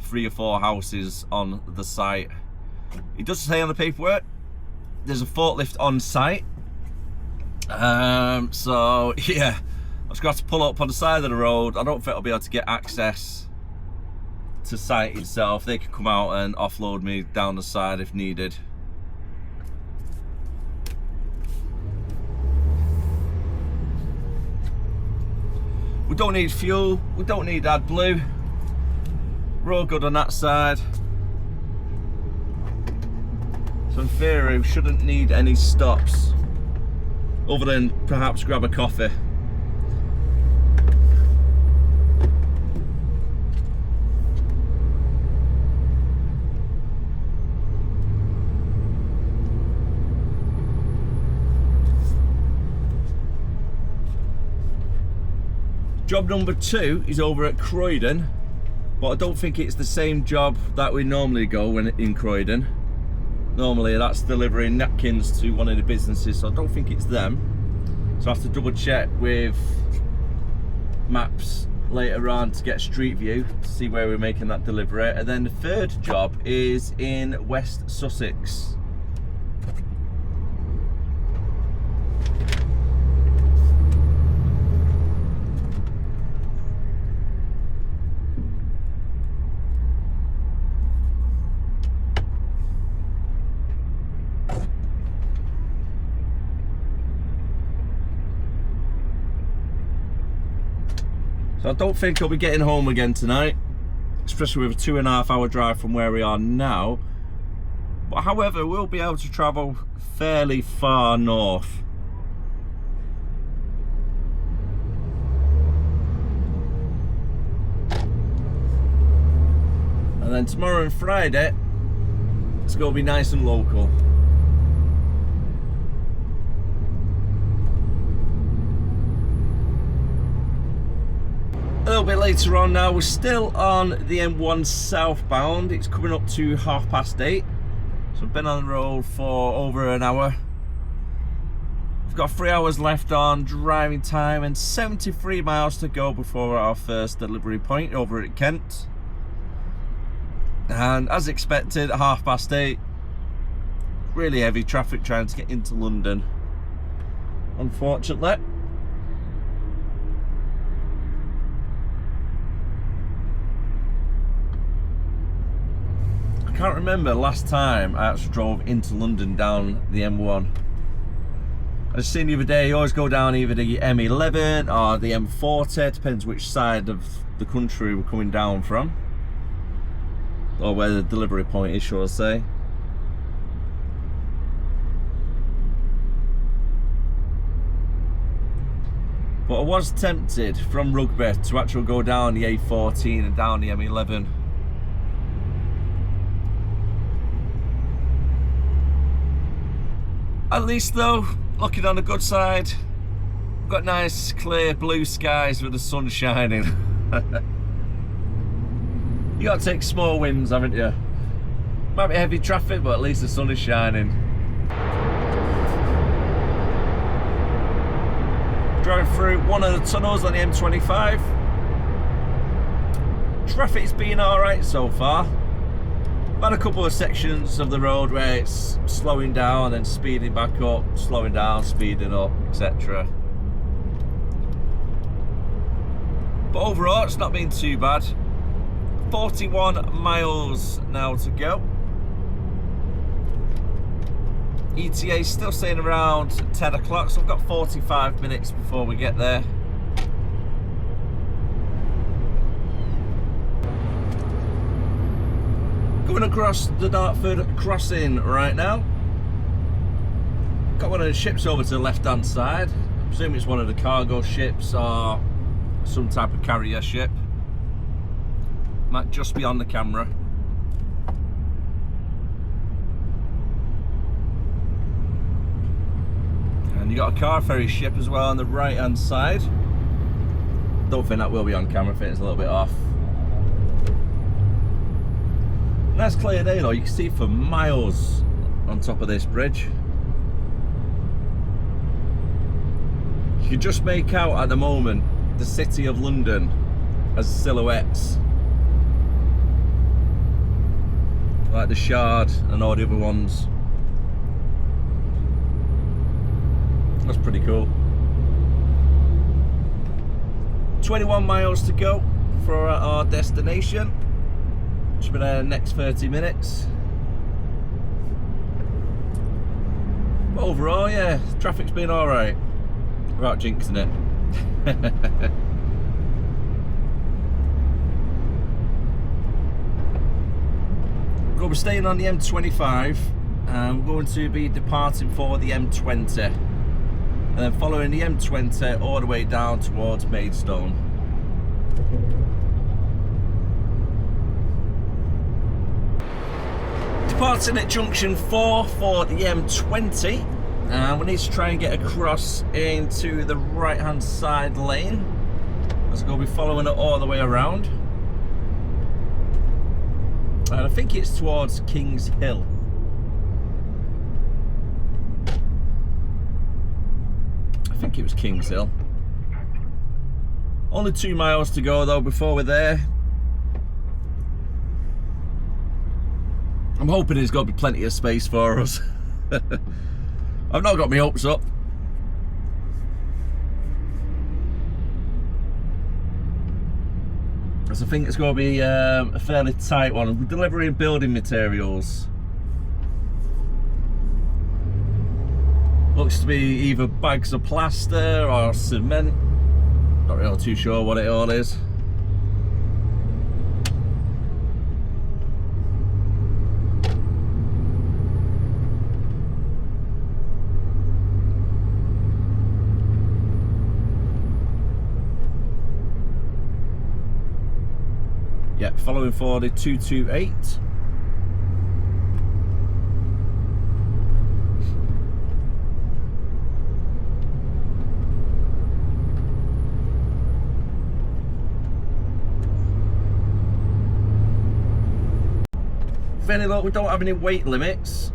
3 or 4 houses on the site. It does say on the paperwork there's a forklift on site. So yeah, I'm just going to have to pull up on the side of the road. I don't think I'll be able to get access to site itself. They can come out and offload me down the side if needed. We don't need fuel, we don't need AdBlue. We're all good on that side. So in theory, we shouldn't need any stops, other than perhaps grab a coffee. Job number 2 is over at Croydon, but I don't think it's the same job that we normally go when in Croydon. Normally that's delivering napkins to one of the businesses, so I don't think it's them. So I have to double check with maps later on to get a street view to see where we're making that delivery. And then the third job is in West Sussex. So I don't think I'll be getting home again tonight, especially with a 2.5 hour drive from where we are now. But however, we'll be able to travel fairly far north. And then tomorrow and Friday, it's going to be nice and local. A little bit later on now, we're still on the M1 southbound. It's coming up to 8:30. So I've been on the road for over an hour. We've got 3 hours left on driving time and 73 miles to go before our first delivery point over at Kent. And as expected, at 8:30, really heavy traffic trying to get into London, unfortunately. I can't remember last time I actually drove into London down the M1. I was seeing the other day, you always go down either the M11 or the M40, depends which side of the country we're coming down from, or where the delivery point is, shall I say. But I was tempted from Rugby to actually go down the A14 and down the M11. At least though, looking on the good side, Got nice clear blue skies with the sun shining. You got to take small wins, haven't you? Might be heavy traffic, but at least the sun is shining. Driving through one of the tunnels on the M25. Traffic's been alright so far. Had a couple of sections of the road where it's slowing down and then speeding back up, slowing down, speeding up, etc. But overall, it's not been too bad. 41 miles now to go. ETA still staying around 10 o'clock, so we've got 45 minutes before we get there. Going across the Dartford crossing right now. Got one of the ships over to the left hand side. I presume it's one of the cargo ships or some type of carrier ship. Might just be on the camera. And you got a car ferry ship as well on the right hand side. Don't think that will be on camera, I think it's a little bit off. Nice clear day though, you can see for miles on top of this bridge. You can just make out at the moment the city of London as silhouettes. Like the Shard and all the other ones. That's pretty cool. 21 miles to go for our destination. Should be there next 30 minutes. But overall, yeah, traffic's been alright. Without jinxing it. We're going to be staying on the M25 and we're going to be departing for the M20. And then following the M20 all the way down towards Maidstone. Departing at junction 4 for the M20, and we need to try and get across into the right hand side lane. Let's go be following it all the way around. And I think it's towards Kings Hill. I think it was Kings Hill. Only 2 miles to go though before we're there. I'm hoping there's got to be plenty of space for us. I've not got my hopes up. So I think it's going to be a fairly tight one. We're delivering building materials. Looks to be either bags of plaster or cement. Not really too sure what it all is. Yeah, following for the 228. Very low, we don't have any weight limits.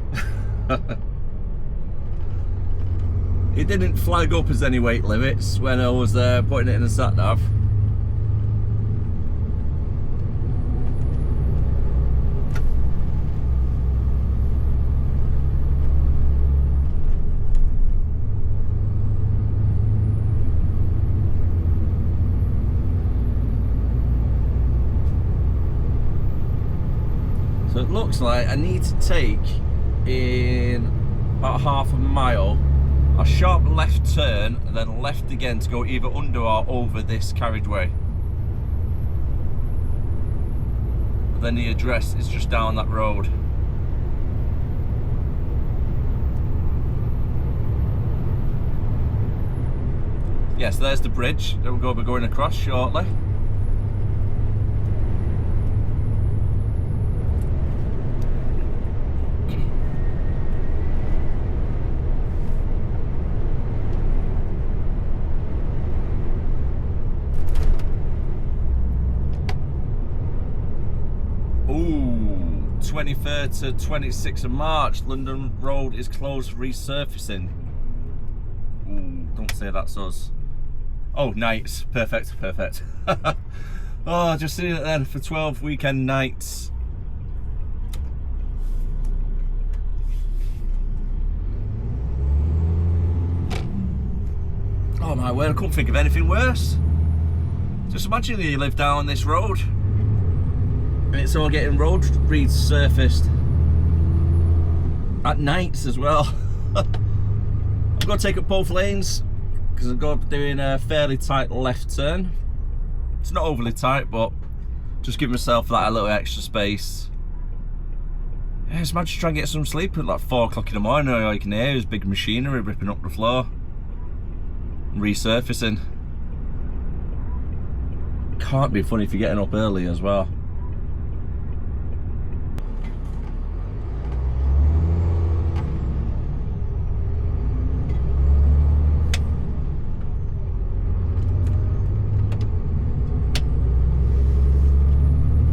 It didn't flag up as any weight limits when I was putting it in the sat nav. So it looks like I need to take in about half a mile a sharp left turn and then left again to go either under or over this carriageway. But then the address is just down that road. Yes, there's the bridge that we're going to be going across shortly. 23rd to 26th of March. London Road is closed for resurfacing. Ooh, don't say that's us. Oh, nights. Perfect, perfect. Oh, just seen it then for 12 weekend nights. Oh my word, I couldn't think of anything worse. Just imagine you live down this road and it's all getting road resurfaced at nights as well. I'm going to take up both lanes because I'm going to be doing a fairly tight left turn. It's not overly tight, but just give myself that a little extra space. Yeah, just imagine trying to get some sleep at like 4 o'clock in the morning. All you can hear is big machinery ripping up the floor, resurfacing. Can't be funny if you're getting up early as well.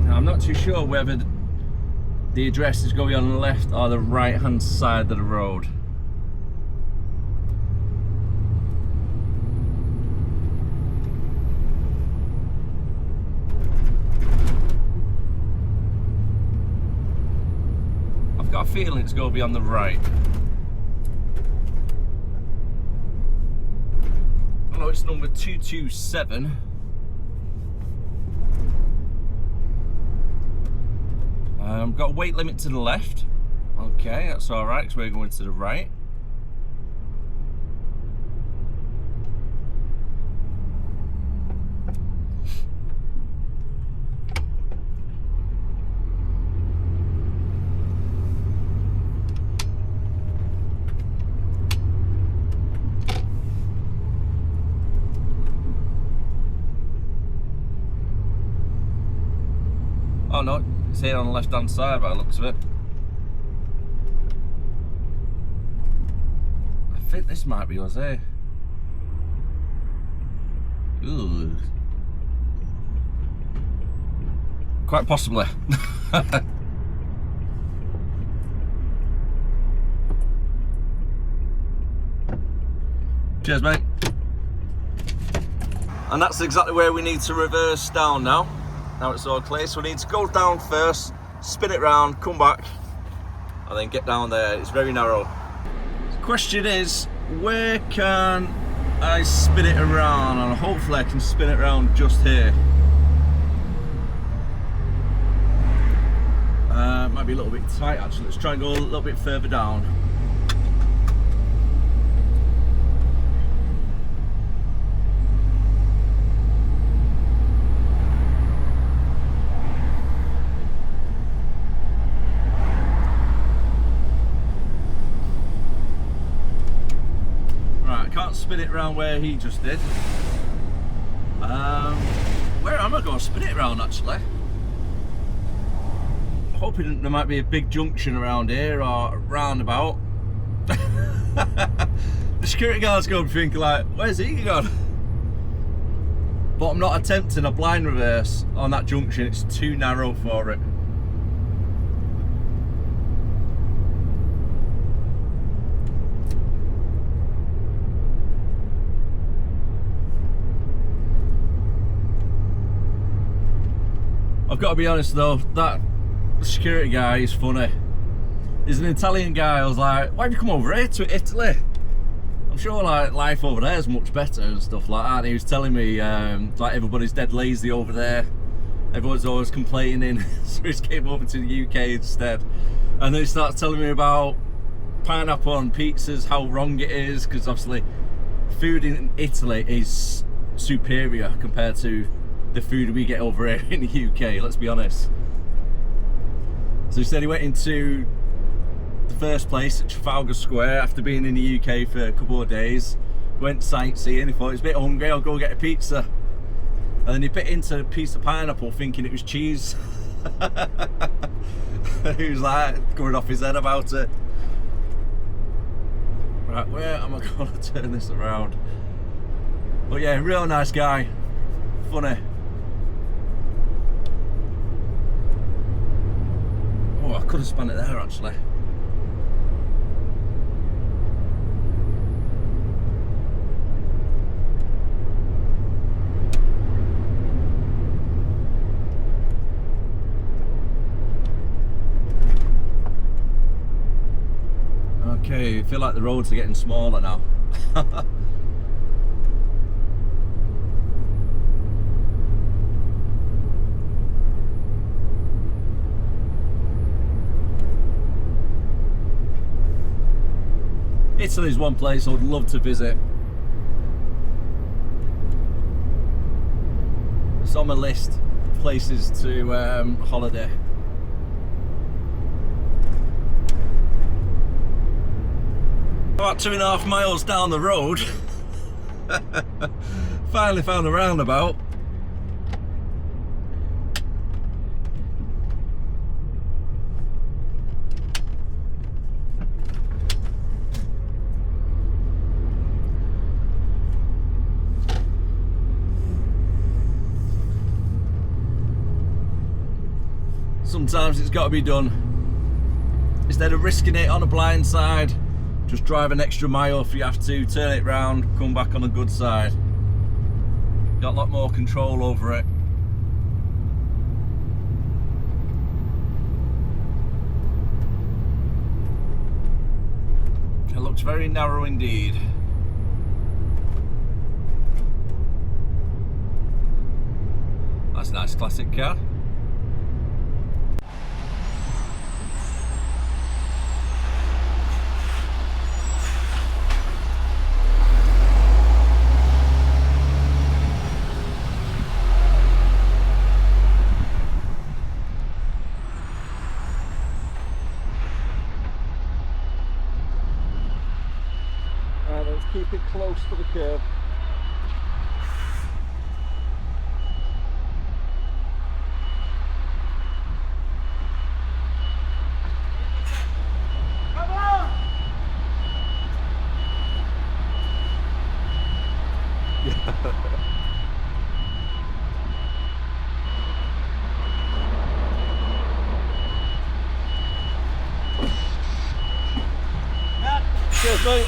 Now, I'm not too sure whether the address is going to be on the left or the right hand side of the road. I've got a feeling it's going to be on the right. I know it's number 227. Got a weight limit to the left. Okay, that's alright because we're going to the right. Oh no, it's here on the left hand side by the looks of it. I think this might be us here. Ooh. Quite possibly. Cheers, mate. And that's exactly where we need to reverse down now. Now it's all clear, so we need to go down first, spin it round, come back, and then get down there. It's very narrow. The question is, where can I spin it around? And hopefully I can spin it around just here. Might be a little bit tight actually. Let's try and go a little bit further down. Spin it around where he just did. Where am I going to spin it around actually? I'm hoping there might be a big junction around here or a roundabout. The security guard's going to think like, where's he gone? But I'm not attempting a blind reverse on that junction, it's too narrow for it. I've got to be honest though, that security guy is funny. He's an Italian guy. I was like, why have you come over here to Italy? I'm sure like life over there is much better and stuff like that. And he was telling me like everybody's dead lazy over there. Everyone's always complaining. So he came over to the UK instead. And then he starts telling me about pineapple on pizzas, how wrong it is, because obviously food in Italy is superior compared to the food we get over here in the UK, let's be honest. So he said he went into the first place at Trafalgar Square after being in the UK for a couple of days, went sightseeing, he thought he was a bit hungry, I'll go get a pizza. And then he bit into a piece of pineapple thinking it was cheese. He was like going off his head about it. Right, where am I going to turn this around? But yeah, real nice guy, funny. Oh, I Could have spun it there actually. Okay, I feel like the roads are getting smaller now. Italy's one place I would love to visit. It's on my list of places to holiday. About 2.5 miles down the road, finally found a roundabout. Sometimes it's got to be done. Instead of risking it on a blind side, just drive an extra mile if you have to, turn it round, come back on a good side. Got a lot more control over it. It looks very narrow indeed. That's a nice classic car. Let's keep it close to the curb. Come on! Cheers, mate.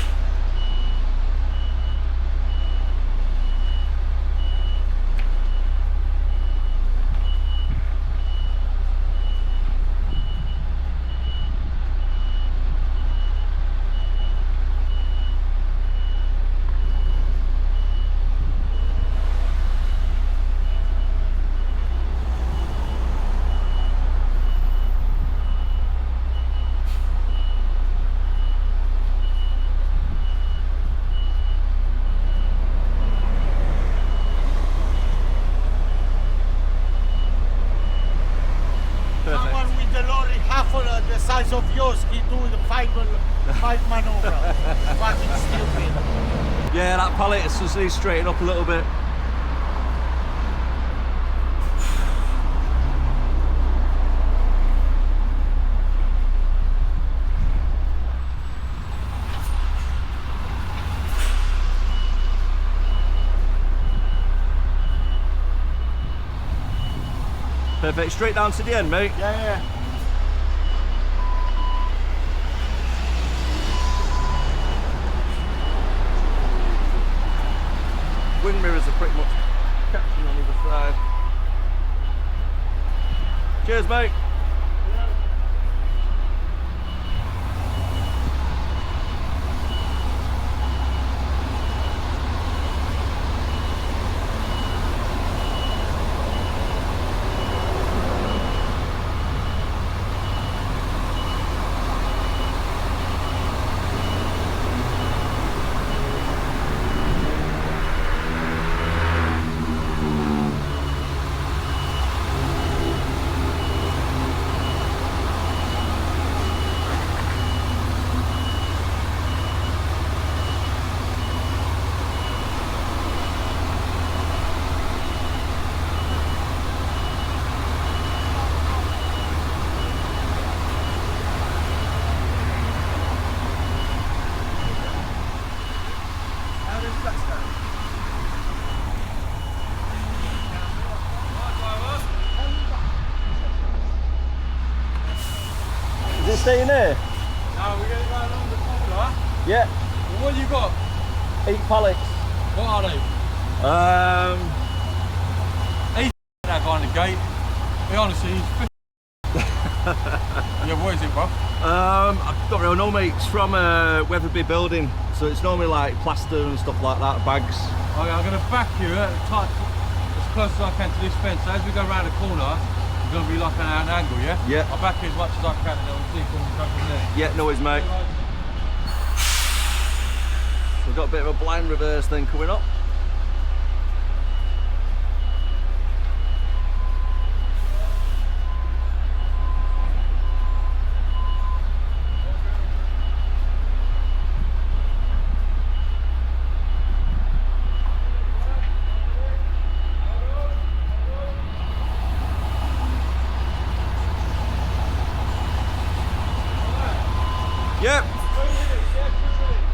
Someone with the lorry half the size of yours can do the five maneuver. Fucking stupid. Yeah, that pallet just needs straighten up a little bit. Perfect, straight down to the end, mate. Yeah. Wind mirrors are pretty much capturing on either side. Cheers, mate. staying here? No, we're going to go along the corner. Yeah. Well, what you got? 8 pallets. What are they? He's that guy on the gate. Be honest, he's yeah, what is it, bro? I don't really know, mate. It's from Weatherby Building, so it's normally like plaster and stuff like that, bags. Okay, I'm going to back you tight, as close as I can to this fence. So as we go around the corner, it's going to be like an angle, yeah? Yeah. I'll back you as much as I can and then we'll see if we can come from there. Yeah, no worries, mate. We've got a bit of a blind reverse thing coming up. Yep. 2 minutes, yeah, 2 minutes.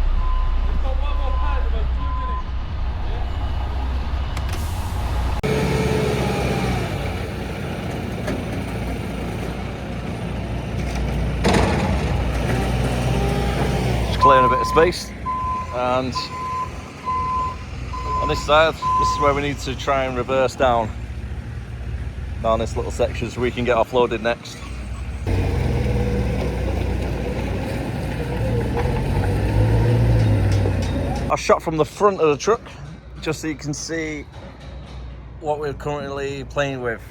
We've got one more pad, about 2 minutes. Just clearing a bit of space, and on this side, this is where we need to try and reverse down this little section so we can get offloaded next. I shot from the front of the truck just so you can see what we're currently playing with.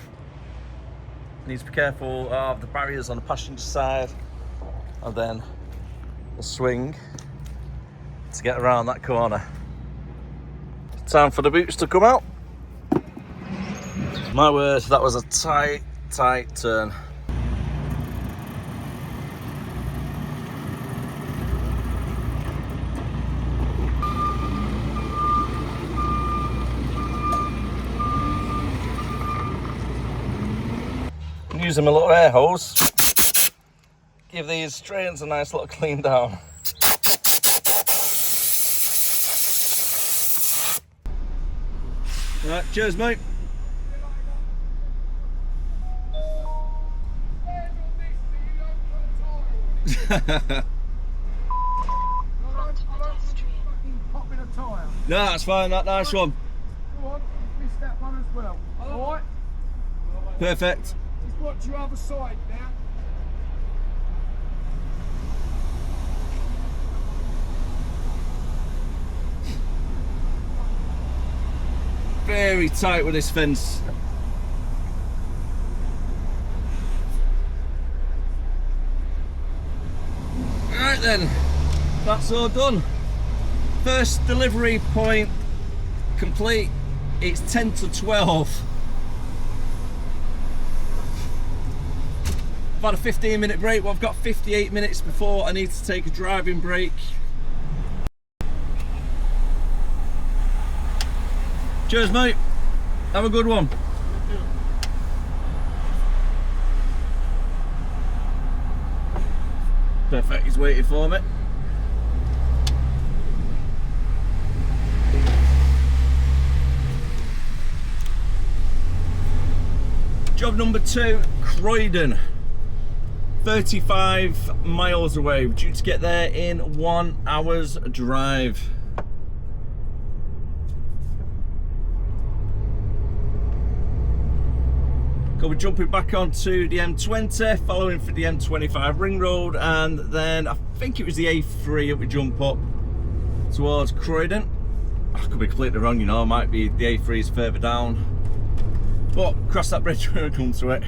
Need to be careful of the barriers on the passenger side and then the swing to get around that corner. Time for the boots to come out. My word, that was a tight turn. Using my little air hose, give these drains a nice little clean down. Right, cheers, mate. No, that's fine, that nice one. Go on, missed that one as well. Alright? Perfect. Watch your other side now. Very tight with this fence. Right then, that's all done. First delivery point complete. It's 10 to 12. I've had a 15-minute break, well, I've got 58 minutes before I need to take a driving break. Cheers, mate. Have a good one. Perfect, he's waiting for me. Job number 2, Croydon. 35 miles away. We're due to get there in 1 hour's drive. We're jumping back onto the M20, following for the M25 ring road, and then I think it was the A3 that we jump up towards Croydon. I could be completely wrong, you know, it might be the A3's further down, but cross that bridge when we come to it.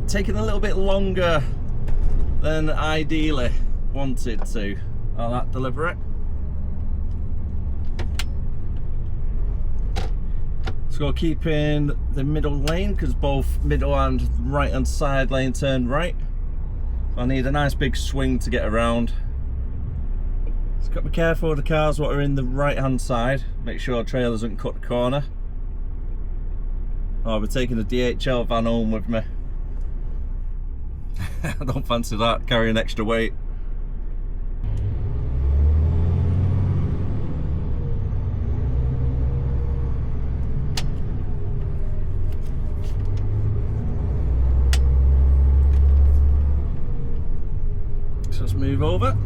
Taking a little bit longer than ideally wanted to on that delivery. So keep in the middle lane because both middle and right hand side lane turn right. So I need a nice big swing to get around. Just got to be careful of the cars that are in the right hand side. Make sure the trailer doesn't cut the corner. Oh, I'll be taking the DHL van home with me. I don't fancy that, carrying extra weight. move over.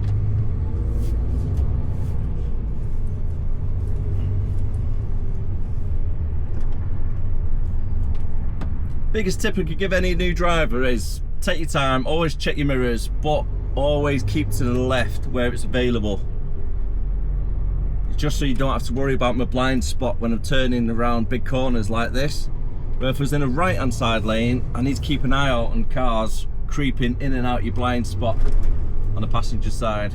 Biggest tip I could give any new driver is take your time, always check your mirrors, but always keep to the left where it's available. Just so you don't have to worry about my blind spot when I'm turning around big corners like this. But if I was in a right hand side lane, I need to keep an eye out on cars creeping in and out your blind spot on the passenger side.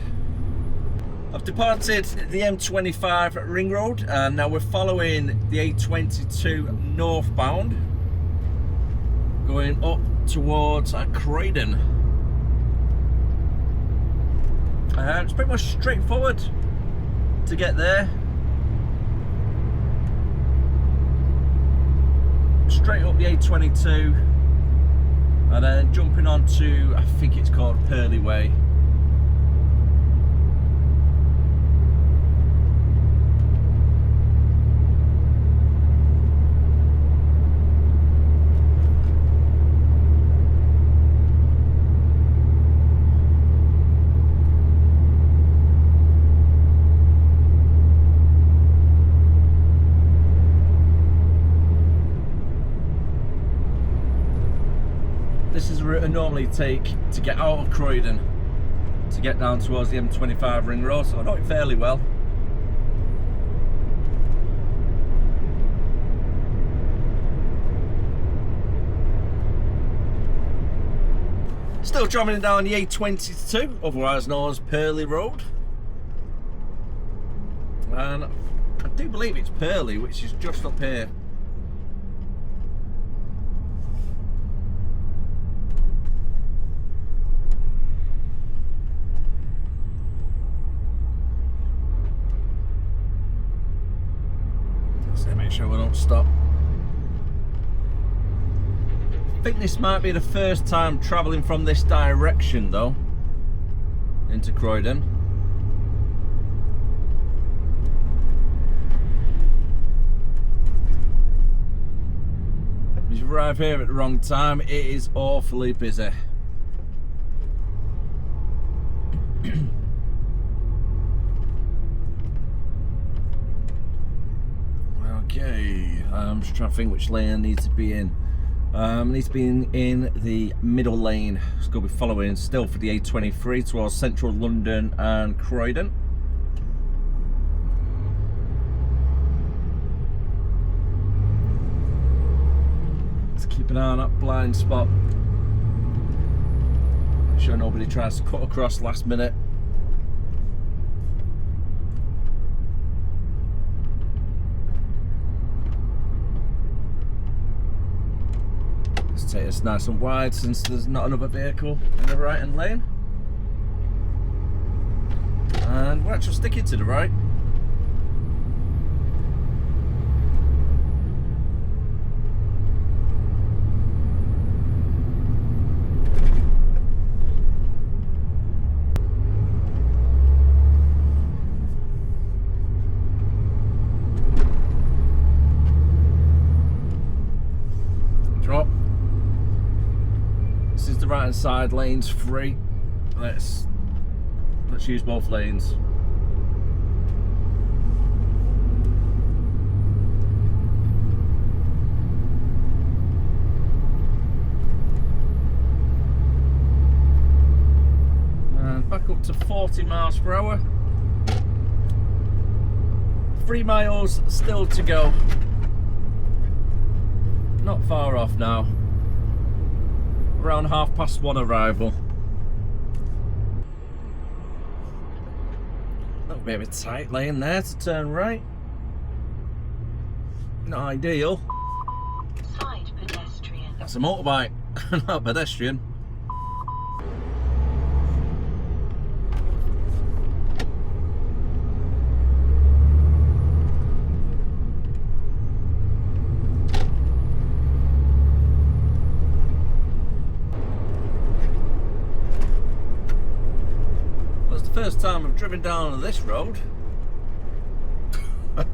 I've departed the M25 ring road and now we're following the A22 northbound, going up towards Croydon. It's pretty much straightforward to get there. Straight up the A22 and then jumping onto, I think it's called Purley Way. This is the route I normally take to get out of Croydon to get down towards the M25 ring road, so I know it fairly well. Still travelling down the A22, otherwise known as Purley Road. And I do believe it's Purley, which is just up here. Make sure we don't stop. I think this might be the first time travelling from this direction though, into Croydon. If you arrive here at the wrong time, it is awfully busy. Okay, I'm just trying to think which lane I need to be in. I need to be in the middle lane. It's going to be following still for the A23 towards central London and Croydon. Let's keep an eye on that blind spot. Make sure nobody tries to cut across last minute. Take this nice and wide since there's not another vehicle in the right hand lane, and we're actually sticking to the right. Drop. This is the right hand side, lane's free. Let's use both lanes. And back up to 40 miles per hour. 3 miles still to go. Not far off now. Around 1:30 arrival. A little bit of a tight lane there to turn right. Not ideal. Side pedestrian. That's a motorbike, not a pedestrian. First time I've driven down this road. I'm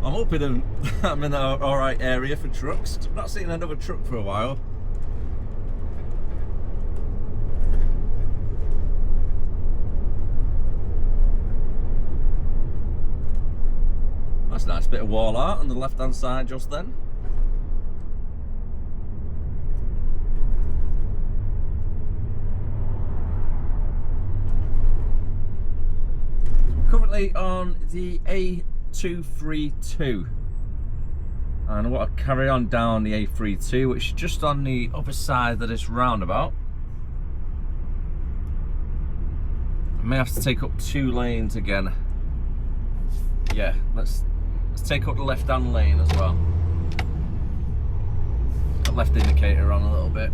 hoping I'm in an alright area for trucks. I've not seen another truck for a while. That's nice. Bit of wall art on the left hand side just then. Currently on the A232, and I want to carry on down the A32, which is just on the other side of this roundabout. I may have to take up 2 lanes again. Yeah, let's take up the left hand lane as well. Got left indicator on a little bit.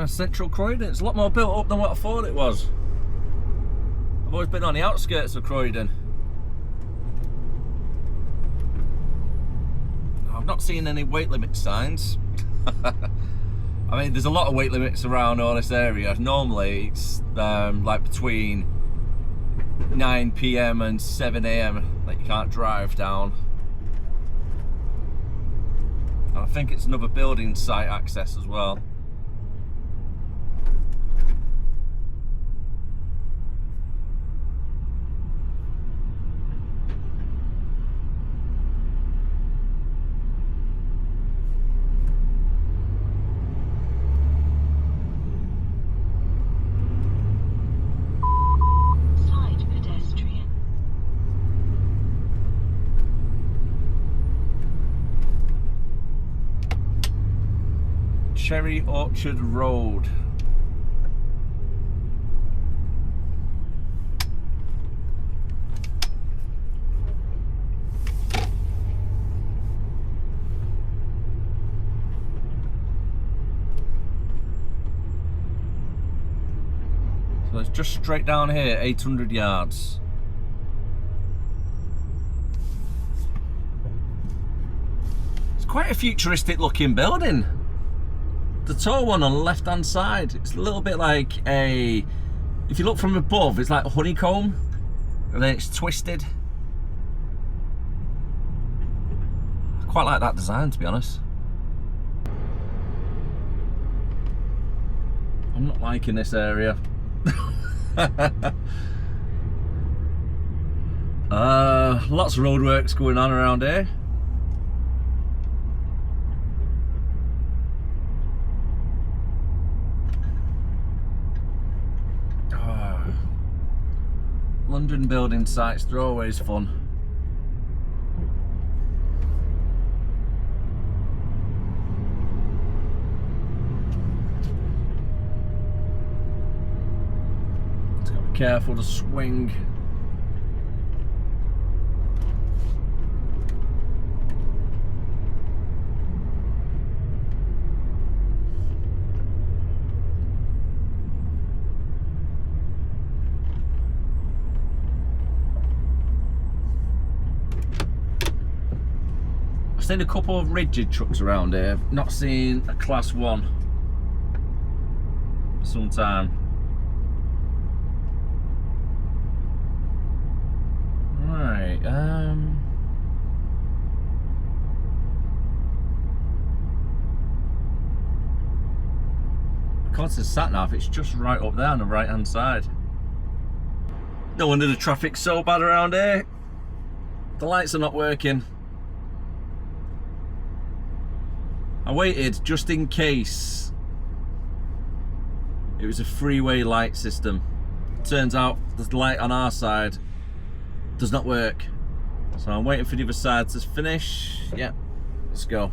Central Croydon, it's a lot more built up than what I thought it was. I've always been on the outskirts of Croydon. I've not seen any weight limit signs. I mean, there's a lot of weight limits around all this area. Normally it's like between 9 PM and 7 AM that you can't drive down. And I think it's another building site access as well. Cherry Orchard Road. So it's just straight down here, 800 yards. It's quite a futuristic looking building. The tall one on the left hand side, it's a little bit like a, if you look from above, it's like a honeycomb and then it's twisted. I quite like that design, to be honest. I'm not liking this area. Lots of roadworks going on around here. London building sites, they're always fun. Just gotta be careful to swing. I've seen a couple of rigid trucks around here. Not seen a class 1 for some time. Right, according to the sat nav, it's just right up there on the right hand side. No wonder the traffic's so bad around here. The lights are not working. I waited just in case it was a freeway light system. Turns out the light on our side does not work. So I'm waiting for the other side to finish. Yeah, let's go.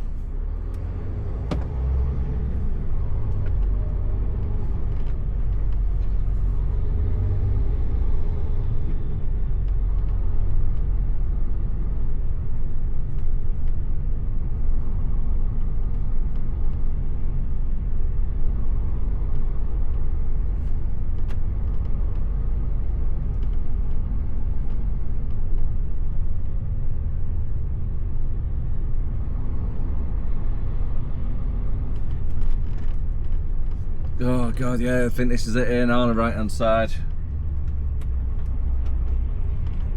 Oh god, yeah, I think this is it here now on the right hand side.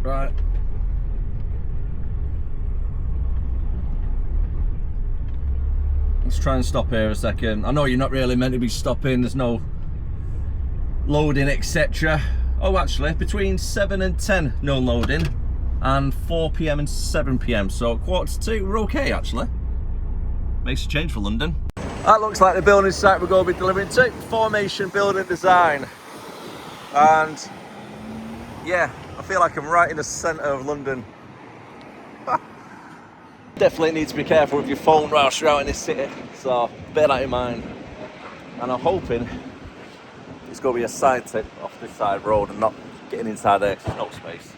Right. Let's try and stop here a second. I know you're not really meant to be stopping, there's no loading, etc. Oh, actually, between 7 and 10, no loading, and 4 PM and 7 PM, so 1:45, we're okay actually. Makes a change for London. That looks like the building site we're going to be delivering to. Formation Building Design. And yeah, I feel like I'm right in the centre of London. Definitely need to be careful with your phone whilst you're out in this city, so bear that in mind. And I'm hoping it's going to be a side tip off this side road and not getting inside there because there's no space.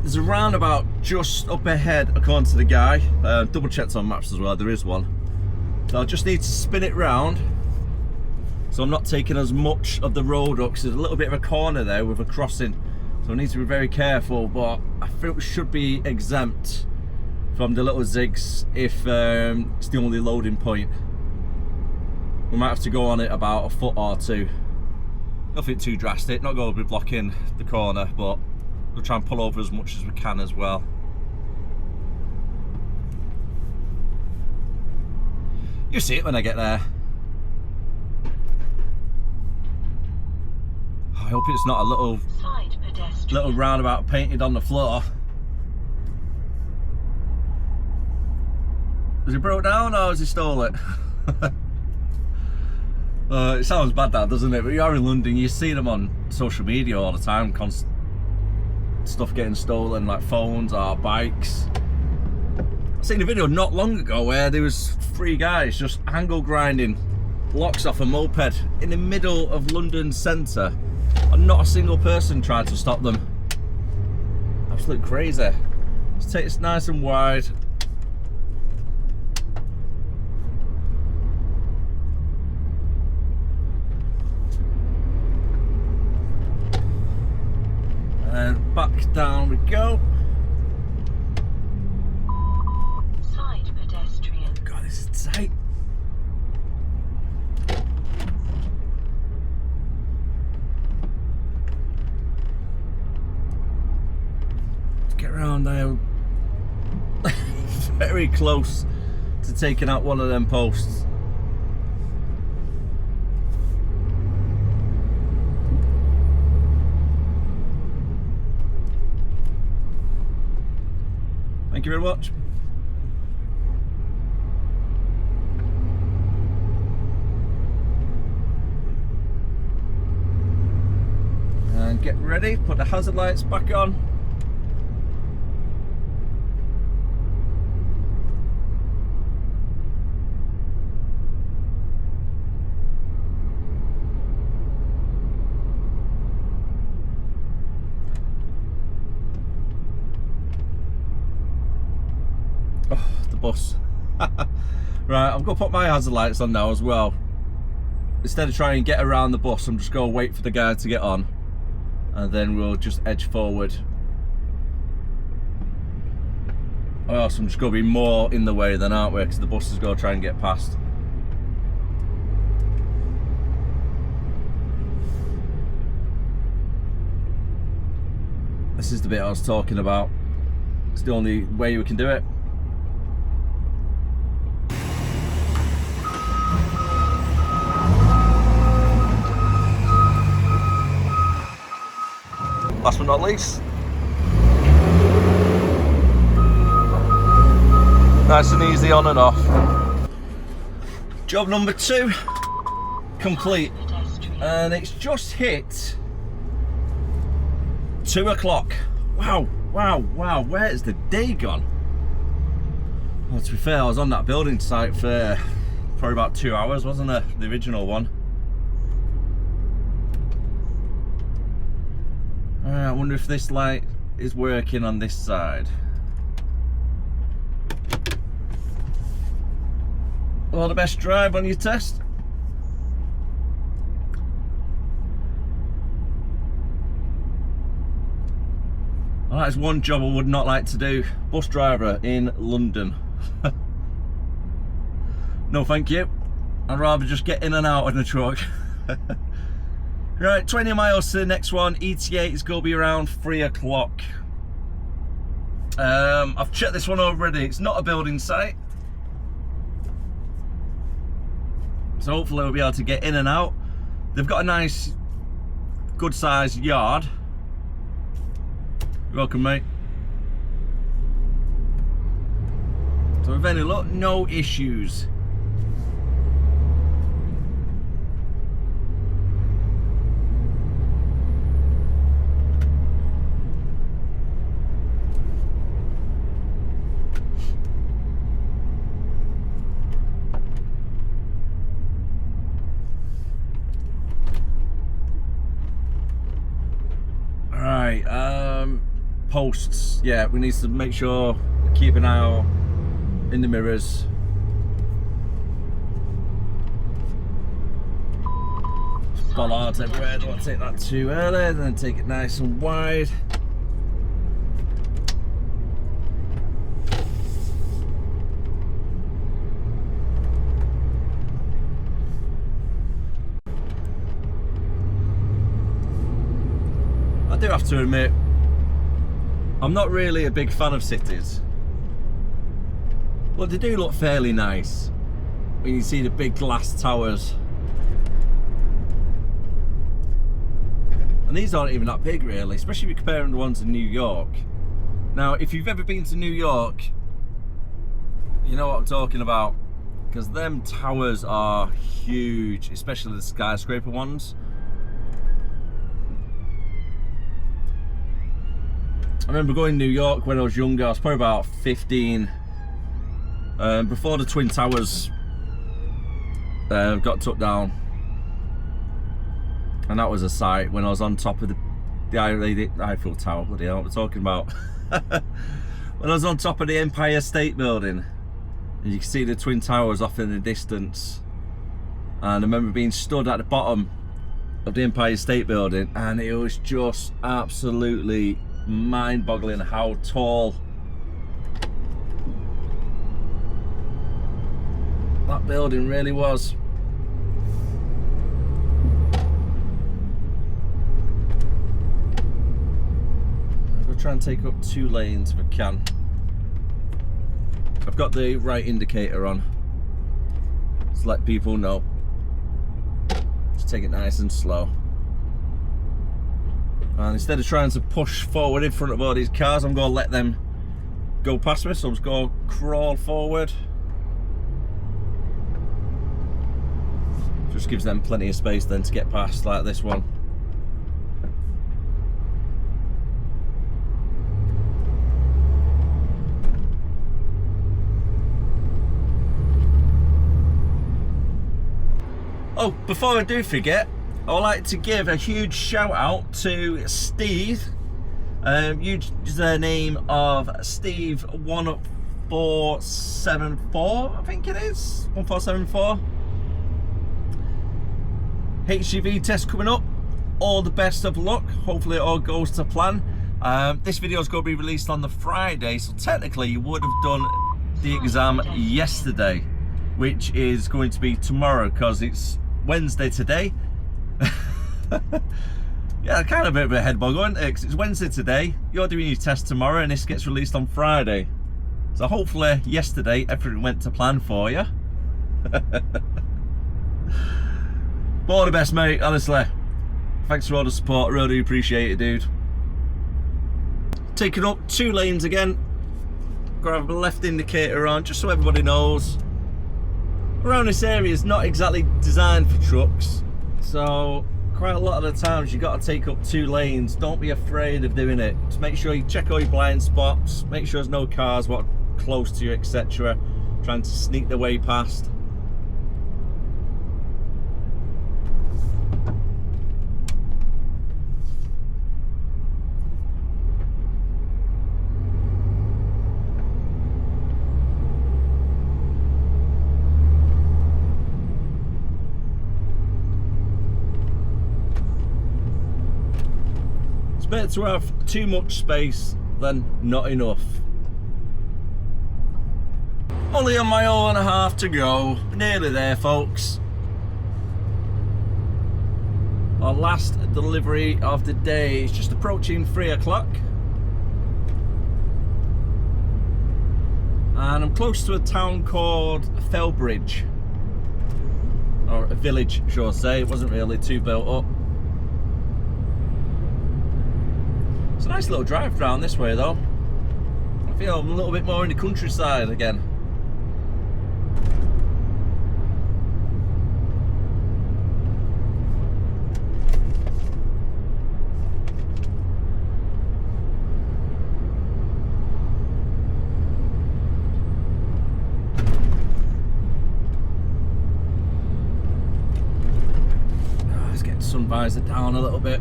There's a roundabout just up ahead according to the guy. Double checked on maps as well, there is one. So I just need to spin it round so I'm not taking as much of the road up because there's a little bit of a corner there with a crossing. So I need to be very careful, but I think we should be exempt from the little zigs if it's the only loading point. We might have to go on it about a foot or two. Nothing too drastic, not going to be blocking the corner, but we'll try and pull over as much as we can as well. You see it when I get there. I hope it's not a little roundabout painted on the floor. Has he broke down or has he stole it? It sounds bad that, doesn't it? But you are in London, you see them on social media all the time, stuff getting stolen, like phones or bikes. I seen a video not long ago where there was 3 guys just angle grinding locks off a moped in the middle of London centre, and not a single person tried to stop them. Absolute crazy. Let's take this nice and wide. And back down we go. Side pedestrian. God, this is tight. Let's get around there. Very close to taking out one of them posts. Thank you very much. And get ready, put the hazard lights back on. Bus. Right, I'm going to put my hazard lights on now as well. Instead of trying to get around the bus, I'm just going to wait for the guy to get on and then we'll just edge forward. Or else I'm just going to be more in the way than, aren't we? Because the bus is going to try and get past. This is the bit I was talking about. It's the only way we can do it. Last but not least, nice and easy on and off. Job number 2 complete, and it's just hit 2 o'clock. Wow, wow, wow, where is the day gone? Well, to be fair, I was on that building site for probably about 2 hours, wasn't it? The original one. I wonder if this light is working on this side. All the best drive on your test. Well, that is one job I would not like to do. Bus driver in London. No thank you. I'd rather just get in and out of the truck. Right, 20 miles to the next one. ETA is going to be around 3 o'clock. I've checked this one already. It's not a building site, so hopefully we'll be able to get in and out. They've got a nice, good sized yard. You're welcome, mate. So with any luck, no issues. Posts, yeah, we need to make sure we keep an eye out in the mirrors. Bollards everywhere, don't want to take that too early, then take it nice and wide. I do have to admit, I'm not really a big fan of cities. Well, they do look fairly nice when you see the big glass towers. And these aren't even that big really, especially if you're comparing the ones in New York. Now, if you've ever been to New York, you know what I'm talking about. Because them towers are huge, especially the skyscraper ones. I remember going to New York when I was younger. I was probably about 15, before the Twin Towers got took down, and that was a sight when I was on top of the Eiffel Tower. Bloody hell, what we're talking about. When I was on top of the Empire State Building, and you can see the Twin Towers off in the distance, and I remember being stood at the bottom of the Empire State Building, and it was just absolutely mind-boggling how tall that building really was. I'm going to try and take up 2 lanes if I can. I've got the right indicator on, just let people know. Just take it nice and slow. And instead of trying to push forward in front of all these cars, I'm going to let them go past me, so I'm just going to crawl forward. Just gives them plenty of space then to get past, like this one. Oh, before I do forget, I would like to give a huge shout out to Steve. Use the name of Steve1474, I think it is, 1474. HGV test coming up. All the best of luck. Hopefully it all goes to plan. This video is going to be released on the Friday, so technically you would have done the exam yesterday, which is going to be tomorrow because it's Wednesday today. Yeah, kind of a bit of a head boggle, isn't it? 'Cause it's Wednesday today, you're doing your test tomorrow, and this gets released on Friday. So hopefully yesterday everything went to plan for you. But all the best, mate, honestly. Thanks for all the support, I really appreciate it, dude. Taking up 2 lanes again. Grab the left indicator on, just so everybody knows. Around this area is not exactly designed for trucks, so quite a lot of the times you got to take up 2 lanes. Don't be afraid of doing it. Just make sure you check all your blind spots, make sure there's no cars what close to you, etc. Trying to sneak their way past. Better to have too much space than not enough. Only a mile and a half to go. Nearly there, folks. Our last delivery of the day is just approaching 3 o'clock. And I'm close to a town called Felbridge, or a village, shall I say. It wasn't really too built up. It's a nice little drive round this way though. I feel I'm a little bit more in the countryside again. Let's get sun visor down a little bit.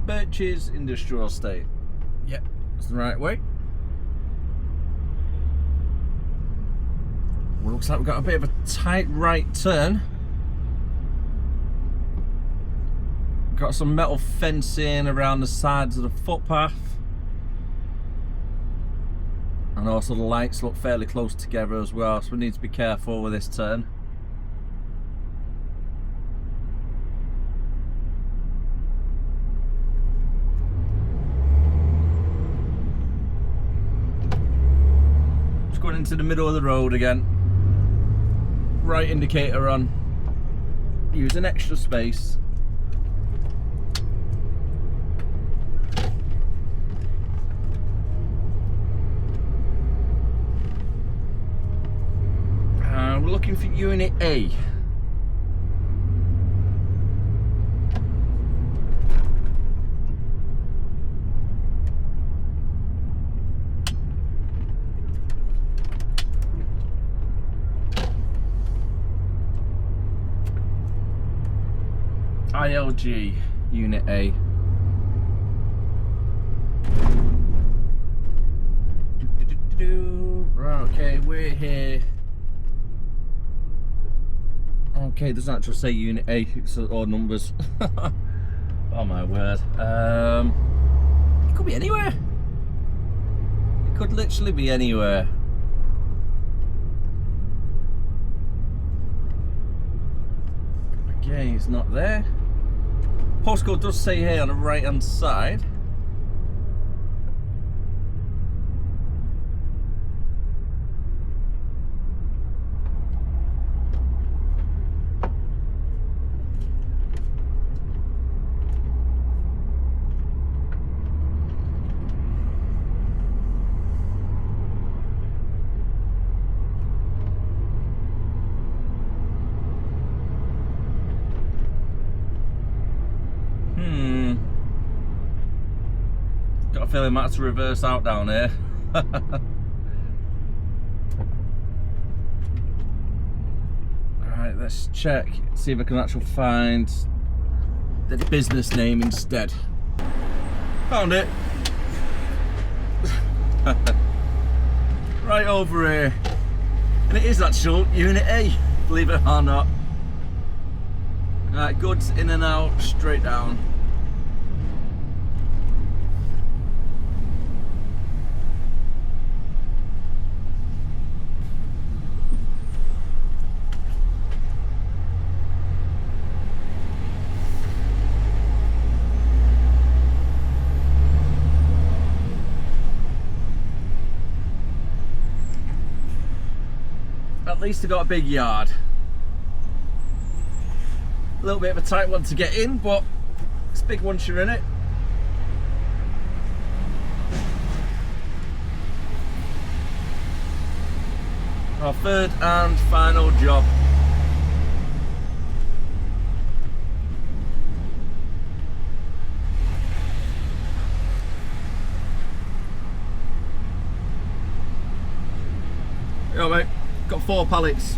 Birches Industrial Estate. Yep, that's the right way. Well, looks like we've got a bit of a tight right turn. Got some metal fencing around the sides of the footpath. And also the lights look fairly close together as well, so we need to be careful with this turn. Going into the middle of the road again. Right indicator on. Using extra space. We're looking for Unit A. ILG Unit A. Right, okay, we're here. Okay, doesn't actually say Unit A, it's all numbers. Oh my word. It could be anywhere. It could literally be anywhere. Okay, it's not there. Postcode does say here on the right hand side. Got a feeling I might have to reverse out down here. Alright, let's check, see if I can actually find the business name instead. Found it. Right over here. And it is actual Unit A, believe it or not. Right, goods in and out, straight down. At least I got a big yard. A little bit of a tight one to get in, but it's big once you're in it. Our third and final job. Yo mate, got 4 pallets.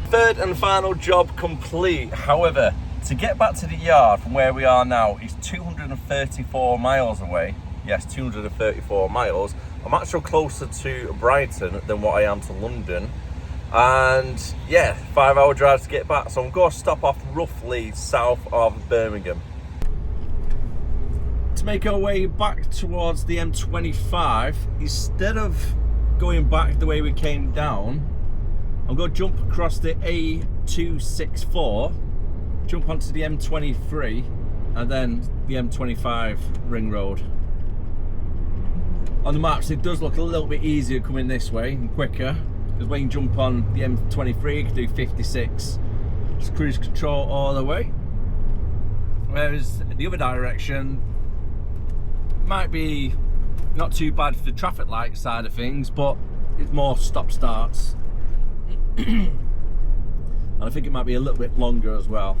Third and final job complete. However, to get back to the yard from where we are now is 234 miles away. Yes, 234 miles. I'm actually closer to Brighton than what I am to London. And yeah, 5-hour drive to get back. So I'm going to stop off roughly south of Birmingham. To make our way back towards the M25, instead of going back the way we came down, I'm going to jump across the A264, jump onto the M23, and then the M25 ring road. On the maps it does look a little bit easier coming this way and quicker, because when you jump on the M23 you can do 56, just cruise control all the way. Whereas the other direction might be not too bad for the traffic light side of things, but it's more stop starts. And I think it might be a little bit longer as well.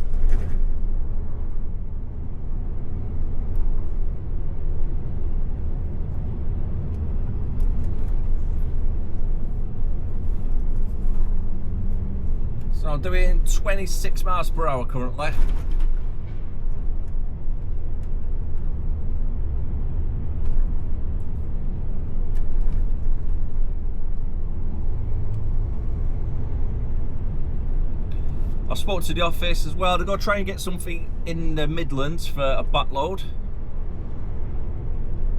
So I'm doing 26 miles per hour currently. I spoke to the office as well. They're going to try and get something in the Midlands for a backload.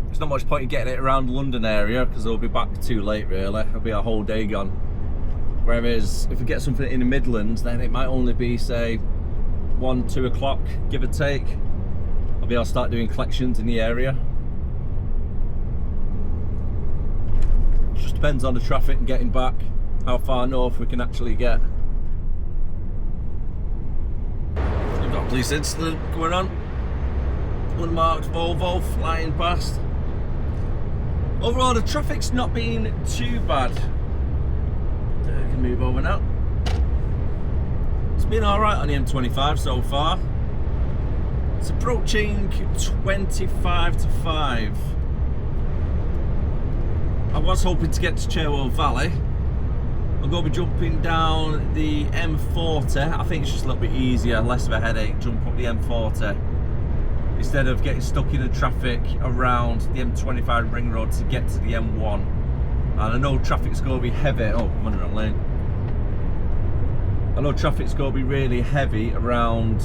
There's not much point in getting it around the London area because they'll be back too late really. It'll be a whole day gone. Whereas if we get something in the Midlands, then it might only be say 1-2 o'clock, give or take. I'll be able to start doing collections in the area. It just depends on the traffic and getting back, how far north we can actually get. We've got a police incident going on. Unmarked Volvo flying past. Overall, the traffic's not been too bad. I can move over now. It's been alright on the M25 so far. It's approaching 25 to 5. I was hoping to get to Cherwell Valley. I'm going to be jumping down the M40. I think it's just a little bit easier, less of a headache, jump up the M40 instead of getting stuck in the traffic around the M25 ring road to get to the M1. And I know traffic's going to be heavy. Oh, I'm on the wrong lane. I know traffic's going to be really heavy around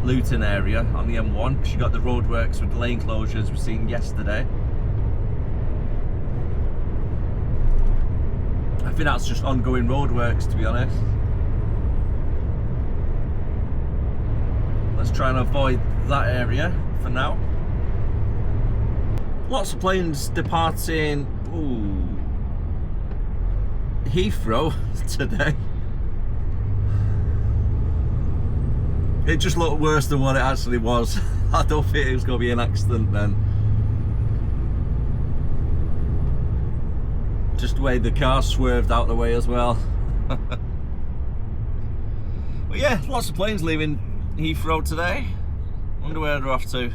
Outin area on the M1 because you got the roadworks with the lane closures we've seen yesterday. I think that's just ongoing roadworks, to be honest. Let's try and avoid that area for now. Lots of planes departing Heathrow today. It just looked worse than what it actually was. I don't think it was going to be an accident then. Just the way the car swerved out of the way as well. But yeah, lots of planes leaving Heathrow today. Wonder where they're off to.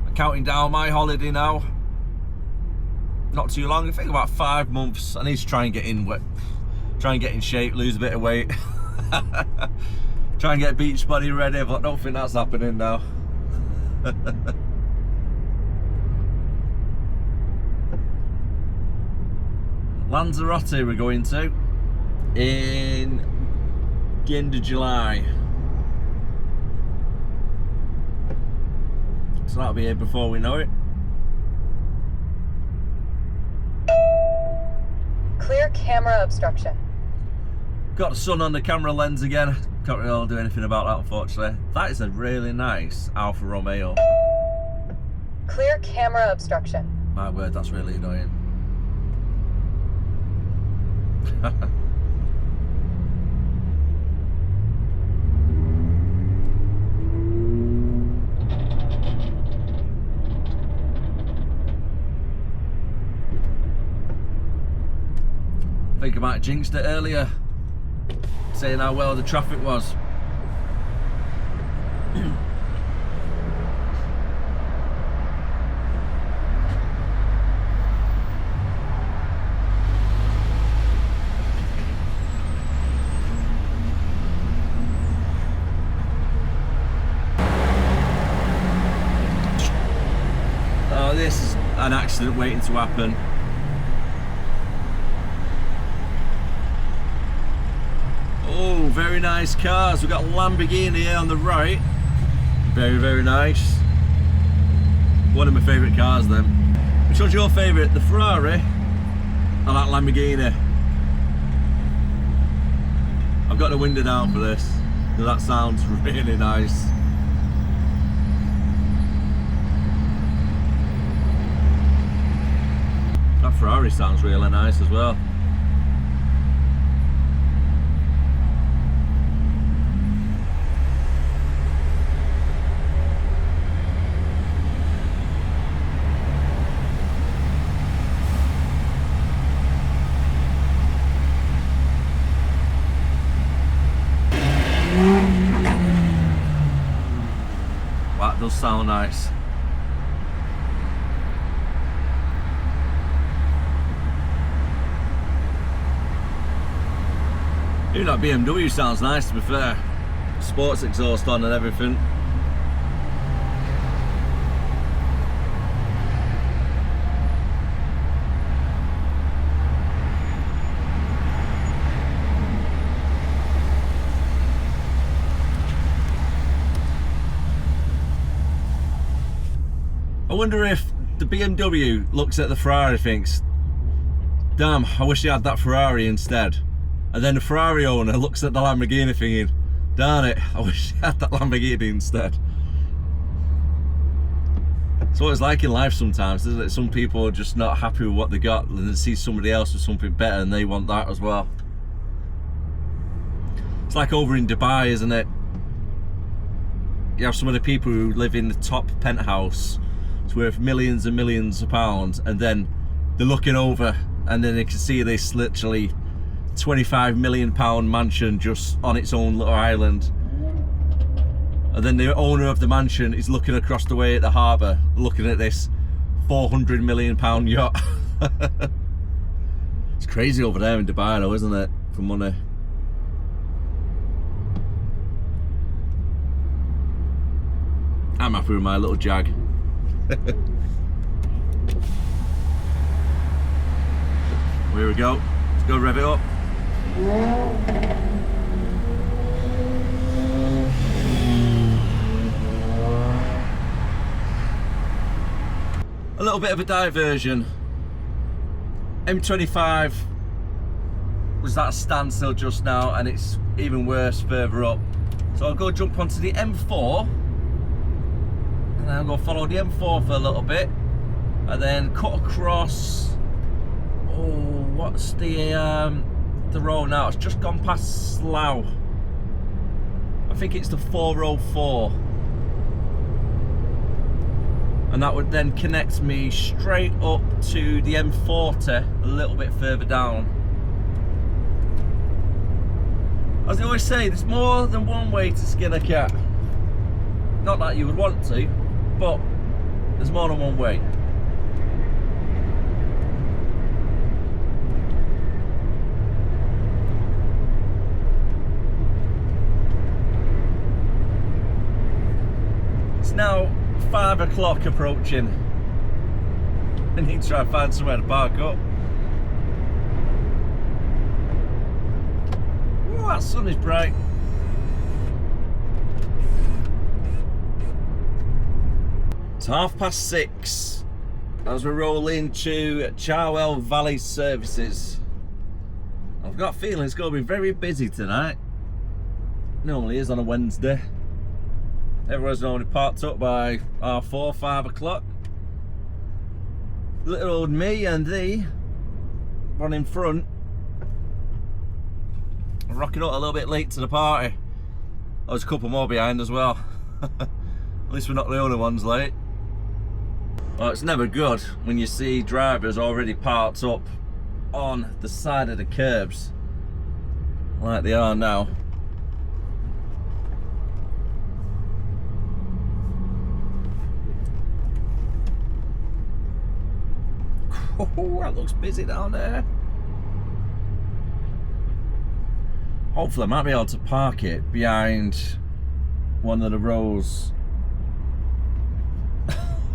I'm counting down my holiday now. Not too long, I think about 5 months. I need to try and get in shape, lose a bit of weight. Try and get beach body ready, but I don't think that's happening now. Lanzarote we're going to in the end of July. So that'll be here before we know it. Clear camera obstruction. Got the sun on the camera lens again. Can't really do anything about that, unfortunately. That is a really nice Alfa Romeo. Clear camera obstruction. My word, that's really annoying. I think I might have jinxed it earlier, saying how well the traffic was. an accident waiting to happen. Oh, very nice cars. We've got Lamborghini here on the right. Very, very nice. One of my favourite cars then. Which one's your favourite? The Ferrari or that Lamborghini? I've got the window down for this, because that sounds really nice. That Ferrari sounds really nice as well. That does sound nice. Even that BMW sounds nice, to be fair. Sports exhaust on and everything. I wonder if the BMW looks at the Ferrari and thinks, damn, I wish he had that Ferrari instead. And then the Ferrari owner looks at the Lamborghini thinking, darn it, I wish he had that Lamborghini instead. It's what it's like in life sometimes, isn't it? Some people are just not happy with what they got and they see somebody else with something better and they want that as well. It's like over in Dubai, isn't it? You have some of the people who live in the top penthouse. It's worth millions and millions of pounds, and then they're looking over and then they can see this literally £25 million mansion just on its own little island. And then the owner of the mansion is looking across the way at the harbour, looking at this £400 million yacht. It's crazy over there in Dubai though, isn't it? For money. I'm happy with my little Jag. Here we go. Let's go rev it up. A little bit of a diversion. M25 was that standstill just now, and it's even worse further up. So I'll go jump onto the M4. And I'm going to follow the M4 for a little bit and then cut across. Oh, what's the road now? It's just gone past Slough. I think it's the 404, and that would then connect me straight up to the M40 a little bit further down. As they always say, there's more than one way to skin a cat. Not that you would want to, but there's more than one way. It's now 5 o'clock approaching. I need to try and find somewhere to park up. Ooh, that sun is bright. It's 6:30 as we roll into Cherwell Valley Services. I've got a feeling it's going to be very busy tonight. Normally is on a Wednesday. Everyone's normally parked up by 4, 5 o'clock. Little old me and the one in front, rocking up a little bit late to the party. There's a couple more behind as well. At least we're not the only ones late. Well, it's never good when you see drivers already parked up on the side of the curbs like they are now. Oh, that looks busy down there. Hopefully I might be able to park it behind one of the rows.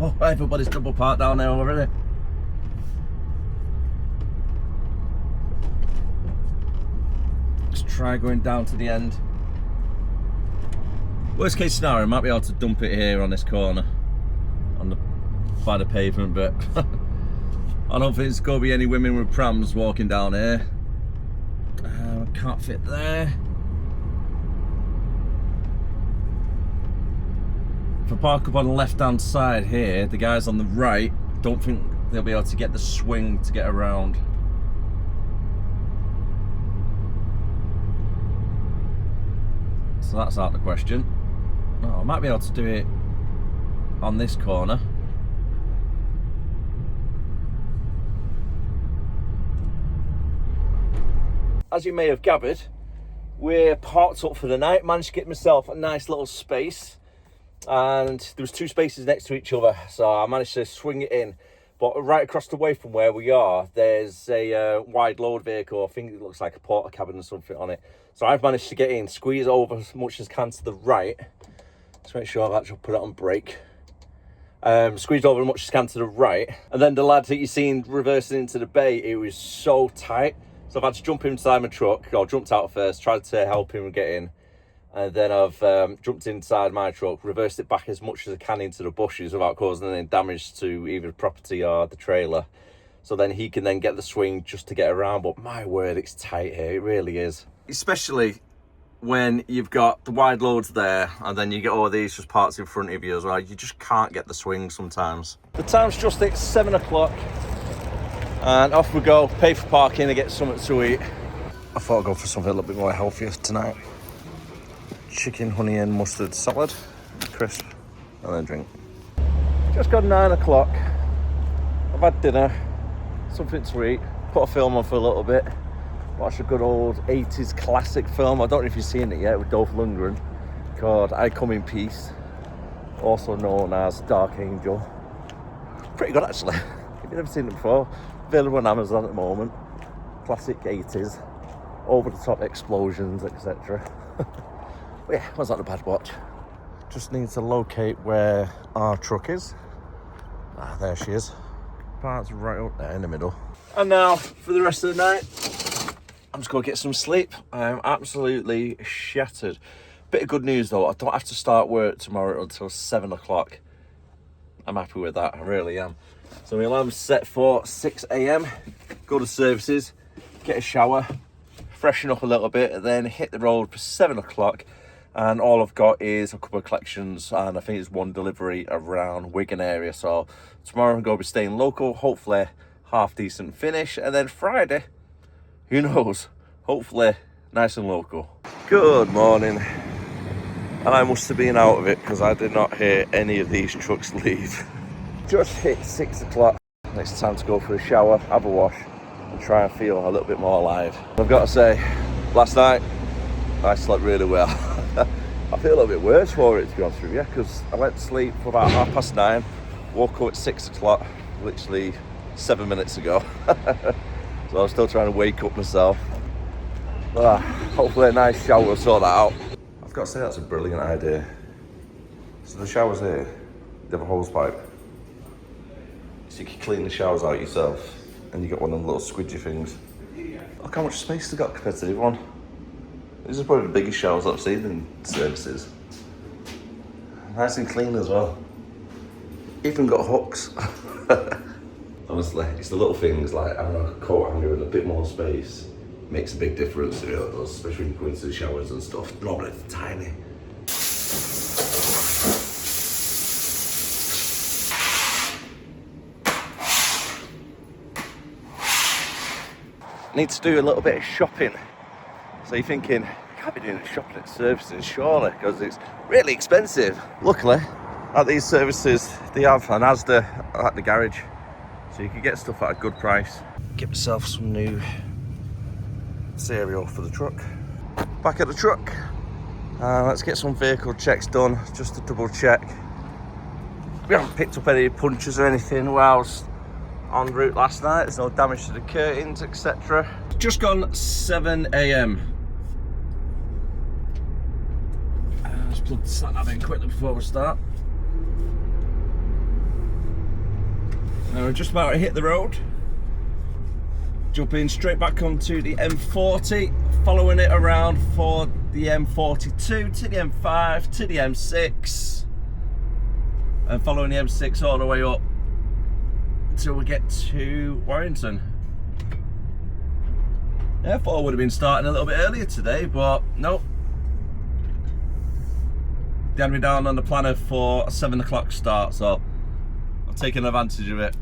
Oh, everybody's double parked down there already. Let's try going down to the end. Worst case scenario, I might be able to dump it here on this corner, by the pavement, but I don't think there's going to be any women with prams walking down here. Can't fit there. If I park up on the left hand side here, the guys on the right, don't think they'll be able to get the swing to get around. So that's out of the question. Oh, I might be able to do it on this corner. As you may have gathered, we're parked up for the night. Managed to get myself a nice little space, and there was 2 spaces next to each other, so I managed to swing it in. But right across the way from where we are, there's a wide load vehicle. I think it looks like a porter cabin or something on it. So I've managed to get in, squeeze over as much as I can to the right. Let's make sure I've actually put it on brake. Squeezed over as much as I can to the right. And then the lad that you seen reversing into the bay, it was so tight. So I've had to jump inside my truck, or jumped out first, tried to help him get in. And then I've jumped inside my truck, reversed it back as much as I can into the bushes without causing any damage to either the property or the trailer. So then he can then get the swing just to get around. But my word, it's tight here, it really is. Especially when you've got the wide loads there, and then you get all these just parts in front of you as well. You just can't get the swing sometimes. The time's just at 7 o'clock. And off we go, pay for parking and get something to eat. I thought I'd go for something a little bit more healthier tonight. Chicken, honey and mustard salad, crisp, and then drink. Just got 9 o'clock. I've had dinner, something to eat, put a film on for a little bit. Watch a good old 80s classic film. I don't know if you've seen it yet, with Dolph Lundgren, called I Come in Peace, also known as Dark Angel. Pretty good actually. If you've never seen it before, available on Amazon at the moment. Classic 80s, over the top explosions, etc. But yeah, was not a bad watch. Just need to locate where our truck is. Ah, there she is. Parked right up there in the middle. And now for the rest of the night, I'm just going to get some sleep. I'm absolutely shattered. Bit of good news though, I don't have to start work tomorrow until 7 o'clock. I'm happy with that, I really am. So my alarm's set for 6 AM. Go to services, get a shower, freshen up a little bit, and then hit the road for 7 o'clock. And all I've got is a couple of collections, and I think it's 1 delivery around Wigan area. So tomorrow I'm going to be staying local, hopefully half decent finish, and then Friday, who knows, hopefully nice and local. Good morning. And I must have been out of it because I did not hear any of these trucks leave. Just hit 6 o'clock. It's time to go for a shower, have a wash, and try and feel a little bit more alive. I've got to say, last night I slept really well. I feel a little bit worse for it, to be honest with you, because I went to sleep for about 9:30, woke up at 6 o'clock, literally 7 minutes ago. So I'm still trying to wake up myself. But hopefully a nice shower will sort that out. I've got to say, that's a brilliant idea. So the shower's here, they have a hose pipe. So you can clean the showers out yourself, and you got one of them little squidgy things. Look how much space they got compared to the other one. This is probably the biggest showers I've seen in services. Nice and clean as well. Even got hooks. Honestly, it's the little things like having a coat hanger and a bit more space makes a big difference, you know, especially when you go into the showers and stuff. Normally it's tiny. Need to do a little bit of shopping. So you're thinking, you can't be doing shopping at services, surely, because it's really expensive. Luckily, at these services, they have an Asda at the garage, so you can get stuff at a good price. Get myself some new cereal for the truck. Back at the truck. Let's get some vehicle checks done, just to double check. We haven't picked up any punches or anything whilst en route last night. There's no damage to the curtains, etc. Just gone 7 AM. Let's plug the sat nav in quickly before we start. we're just about to hit the road. Jumping straight back onto the M40, following it around for the M42 to the M5 to the M6, and following the M6 all the way up until we get to Warrington. Yeah, I thought I would have been starting a little bit earlier today, but nope. They had me down on the planner for a 7 o'clock start, so I'm taking advantage of it.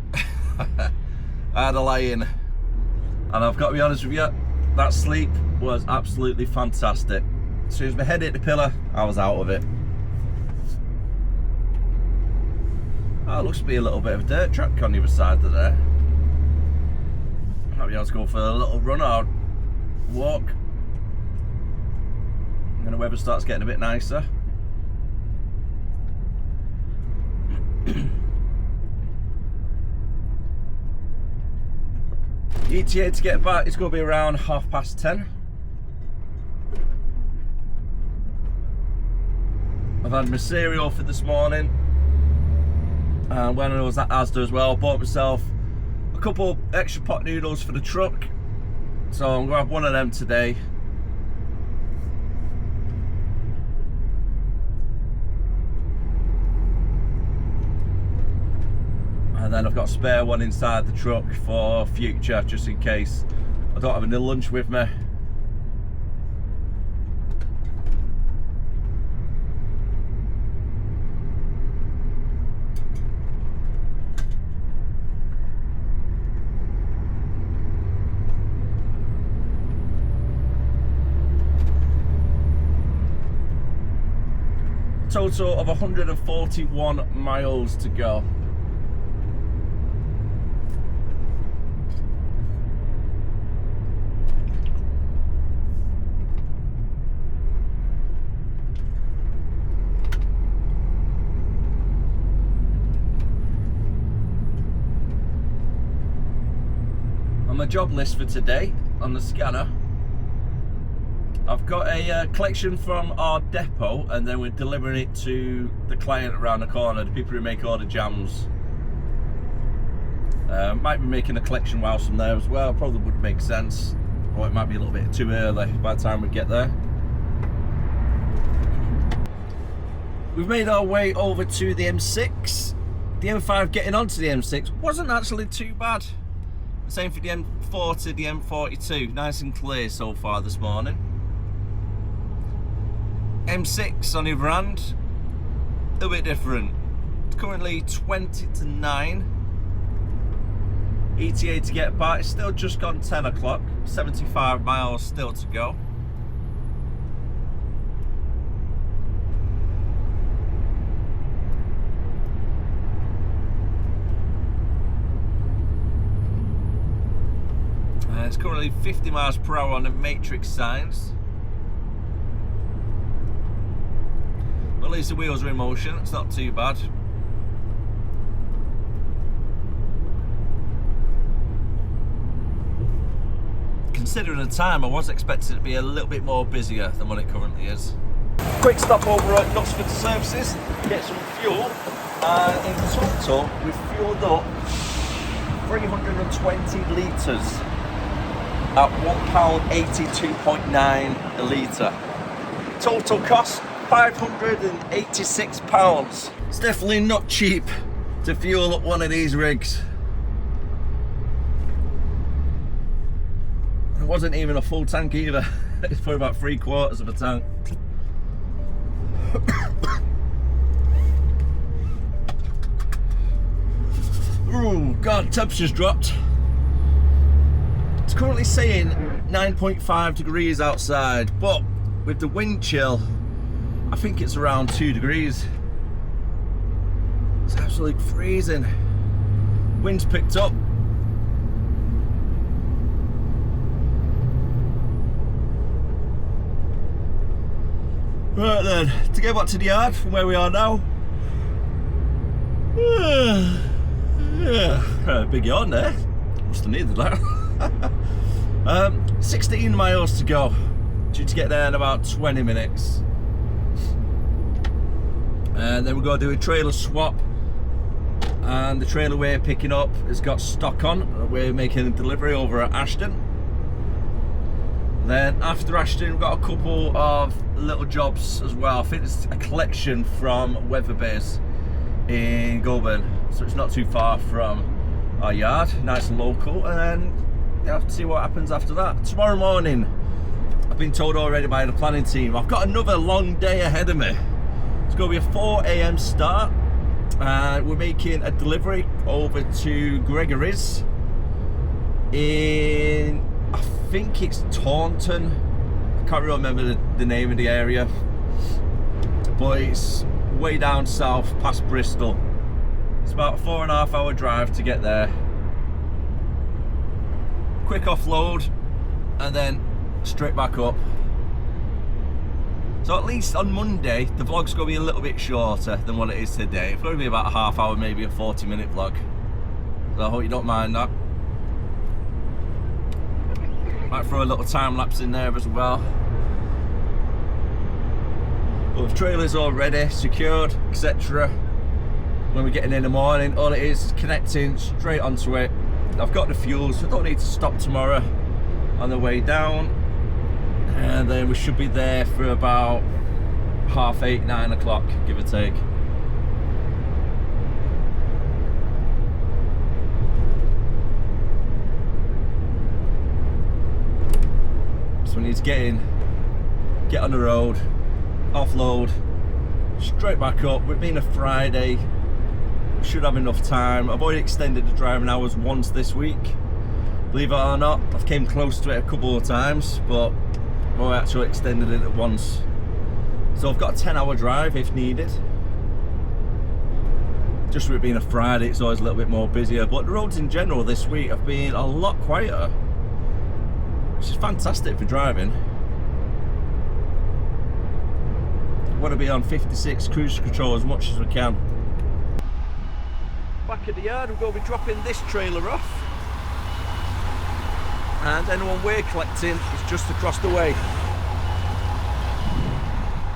I had a lie in, and I've got to be honest with you, that sleep was absolutely fantastic. As soon as my head hit the pillar, I was out of it. Oh, looks to be a little bit of a dirt track on the other side of there. Might be able to go for a little run or walk. And then the weather starts getting a bit nicer. The ETA to get back is going to be around 10:30. I've had my cereal for this morning, and when I was at Asda as well, bought myself a couple extra pot noodles for the truck, so I'm going to have one of them today. And then I've got a spare one inside the truck for future, just in case I don't have any lunch with me. Total of 141 miles to go. On my job list for today, on the scanner, I've got a collection from our depot, and then we're delivering it to the client around the corner, the people who make all the jams. Might be making a collection whilst I'm there as well, probably would make sense, or it might be a little bit too early by the time we get there. We've made our way over to the M6. The M5 getting onto the M6 wasn't actually too bad. Same for the M40, the M42, nice and clear so far this morning. M6 on the other hand, a little bit different. It's currently 20 to 9. ETA to get back, it's still just gone 10 o'clock, 75 miles still to go. It's currently 50 miles per hour on the matrix signs. At least the wheels are in motion, it's not too bad. Considering the time, I was expecting it to be a little bit more busier than what it currently is. Quick stop over at Knutsford Services, get some fuel, and in total we've fueled up 320 litres at £1.82.9 a litre. Total cost £586. It's definitely not cheap to fuel up one of these rigs. It wasn't even a full tank either. It's probably about 3/4 of a tank. Oh God, temperature's dropped. It's currently saying 9.5 degrees outside, but with the wind chill, I think it's around 2 degrees. It's absolutely freezing. Wind's picked up. Right then, to get back to the yard from where we are now. Big yawn there. Must have needed that. 16 miles to go. Due to get there in about 20 minutes. And then we're going to do a trailer swap and the trailer we're picking up has got stock on. We're making a delivery over at Ashton. Then after Ashton, we've got a couple of little jobs as well. I think it's a collection from Weatherbase in Goulburn, so it's not too far from our yard, nice and local. And then yeah, see what happens after that. Tomorrow morning, I've been told already by the planning team, I've got another long day ahead of me. It's going to be a 4 AM start, and we're making a delivery over to Gregory's in, I think it's Taunton. I can't remember the name of the area, but it's way down south past Bristol. It's about a 4.5 hour drive to get there. Quick offload and then straight back up. So at least on Monday the vlog's going to be a little bit shorter than what it is today. It's going to be about a half hour, maybe a 40-minute vlog. So I hope you don't mind that. Might throw a little time lapse in there as well. But the trailer's all ready, secured, etc. When we're getting in the morning, all it is connecting straight onto it. I've got the fuel, so I don't need to stop tomorrow on the way down. And then we should be there for about 8:30, 9 o'clock, give or take. So we need to get in, get on the road, offload, straight back up. With being a Friday, we should have enough time. I've already extended the driving hours once this week. Believe it or not, I've came close to it a couple of times, but I actually extended it at once. So I've got a 10-hour drive if needed. Just with it being a Friday, it's always a little bit more busier, but the roads in general this week have been a lot quieter, which is fantastic for driving. I want to be on 56 cruise control as much as we can. Back at the yard, we're going to be dropping this trailer off, and anyone we're collecting is just across the way.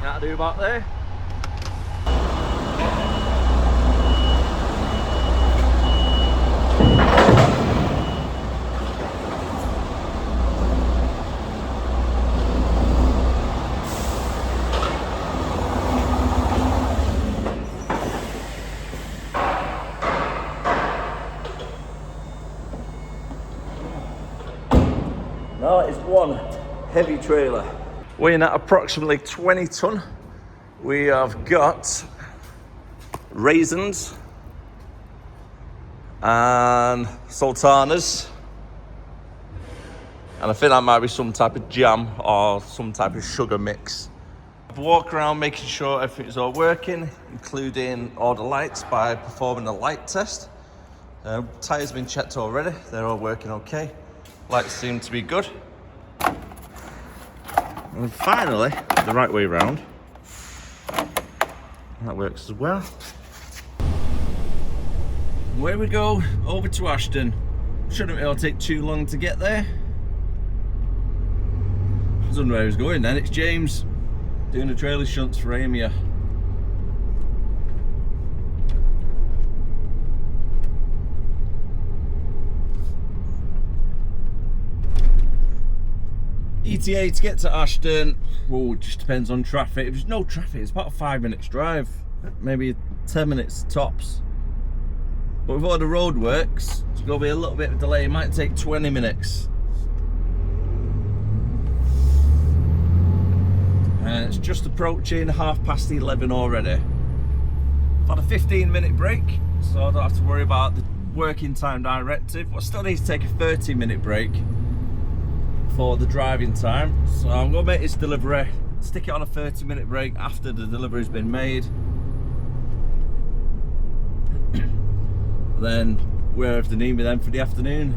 That'll do about there. Now it is one heavy trailer weighing at approximately 20 ton. We have got raisins and sultanas, and I think that might be some type of jam or some type of sugar mix. I've walked around making sure everything's all working, including all the lights by performing a light test. Tyres have been checked already, they're all working okay. Lights seem to be good. And finally, the right way around. That works as well. Away we go, over to Ashton. Shouldn't really take too long to get there. I was wondering where he was going then. It's James doing the trailer shunts for Amia. ETA to get to Ashton, oh, it just depends on traffic. If there's no traffic, it's about a 5 minutes drive, maybe 10 minutes tops. But with all the road works, it's going to be a little bit of a delay. It might take 20 minutes. And it's just approaching 11:30 already. I've had a 15-minute break, so I don't have to worry about the working time directive. I still need to take a 30-minute break for the driving time, so I'm going to make this delivery, stick it on a 30-minute break after the delivery's been made. Then wherever they need me then for the afternoon.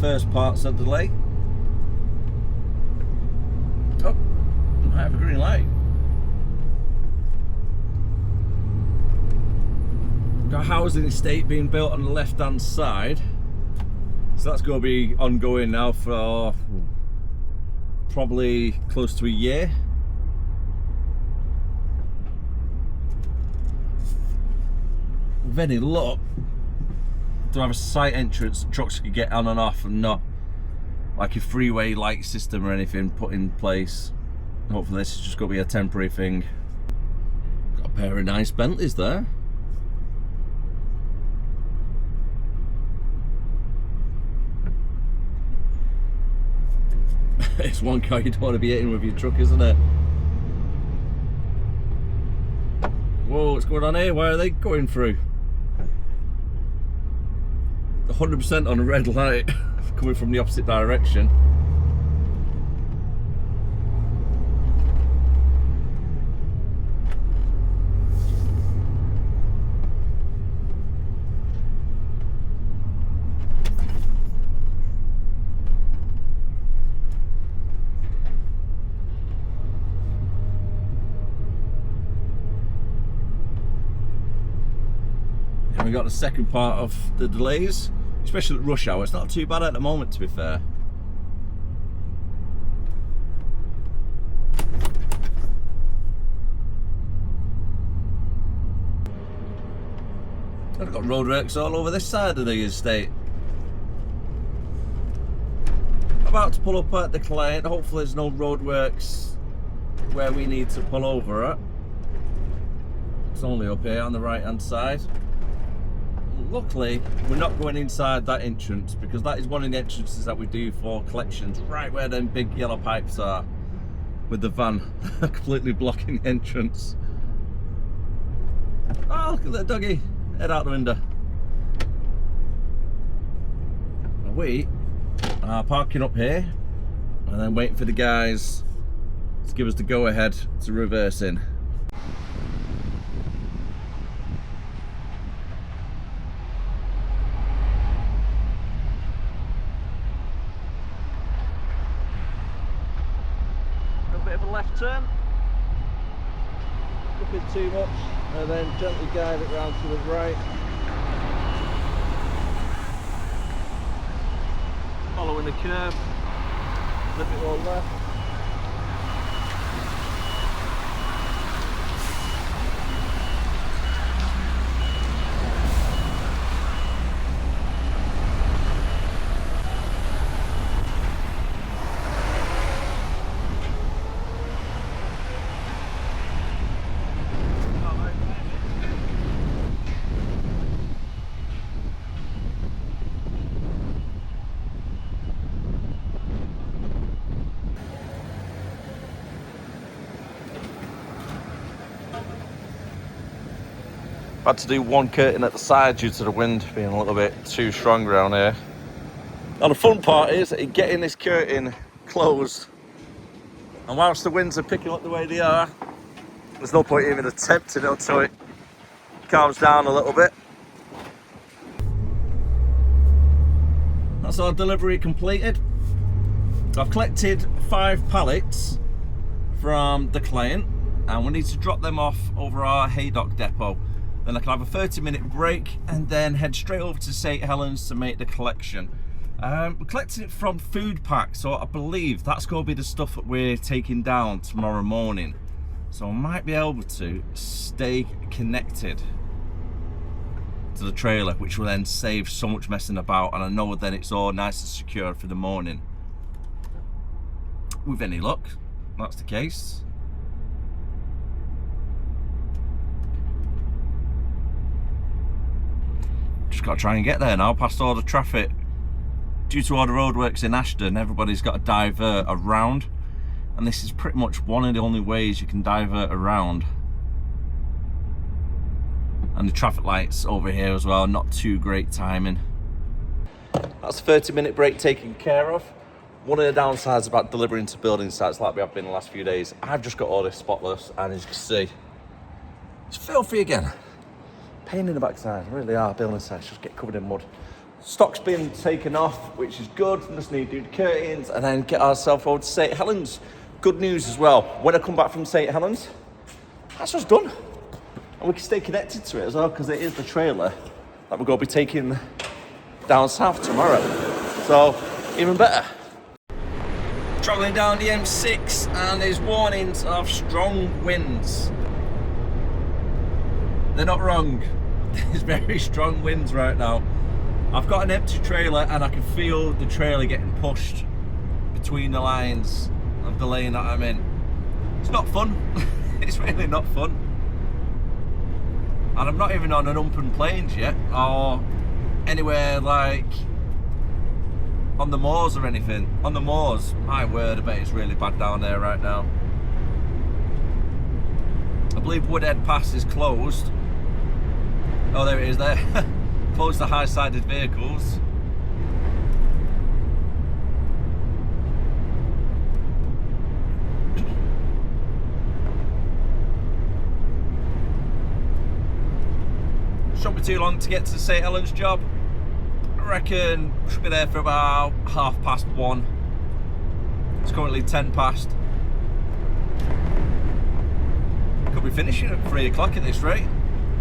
First part's a delay. Oh, I have a green light. got a housing estate being built on the left hand side, so that's going to be ongoing now for probably close to a year. With any luck, to have a site entrance trucks can get on and off, and not like a freeway light system or anything put in place. Hopefully this is just going to be a temporary thing. Got a pair of nice Bentleys there. It's one car you don't want to be hitting with your truck, isn't it? Whoa, what's going on here? Why are they going through? 100% on a red light, coming from the opposite direction. We got the second part of the delays, especially at rush hour. It's not too bad at the moment, to be fair. I've got roadworks all over this side of the estate. About to pull up at the client. Hopefully there's no roadworks where we need to pull over at. It's only up here on the right hand side. Luckily, we're not going inside that entrance, because that is one of the entrances that we do for collections, right where them big yellow pipes are, with the van completely blocking the entrance. Oh, look at that doggy, head out the window. We are parking up here and then waiting for the guys to give us the go ahead to reverse in. Left turn, looking too much, and then gently guide it round to the right, following the curve, a little bit more left. Had to do one curtain at the side due to the wind being a little bit too strong around here. Now the fun part is getting this curtain closed, and whilst the winds are picking up the way they are, there's no point even attempting it until it calms down a little bit. That's our delivery completed. I've collected 5 pallets from the client, and we need to drop them off over our Haydock depot. Then I can have a 30-minute break and then head straight over to St Helens to make the collection. We're collecting it from food pack, so I believe that's going to be the stuff that we're taking down tomorrow morning. So I might be able to stay connected to the trailer, which will then save so much messing about, and I know then it's all nice and secure for the morning. With any luck, that's the case. Just got to try and get there now, past all the traffic. Due to all the roadworks in Ashton, everybody's got to divert around, and this is pretty much one of the only ways you can divert around. And the traffic lights over here as well, not too great timing. That's a 30-minute break taken care of. One of the downsides about delivering to building sites like we have been the last few days, I've just got all this spotless, and as you can see, it's filthy again. Pain in the backside, really are. Building sites just get covered in mud. Stock's been taken off, which is good. We just need to do the curtains and then get ourselves over to St Helens. Good news as well, when I come back from St Helens, that's just done. And we can stay connected to it as well, because it is the trailer that we're going to be taking down south tomorrow. So, even better. Travelling down the M6 and there's warnings of strong winds. They're not wrong. There's very strong winds right now. I've got an empty trailer and I can feel the trailer getting pushed between the lines of the lane that I'm in. It's not fun. It's really not fun. And I'm not even on an open plains yet, or anywhere like on the moors or anything. On the moors, my word, I bet it's really bad down there right now. I believe Woodhead Pass is closed. Oh, there it is there. Closed to high-sided vehicles. Shouldn't be too long to get to St Helens job. I reckon we should be there for about 1:30. It's currently 10 past. Could be finishing at 3 o'clock at this rate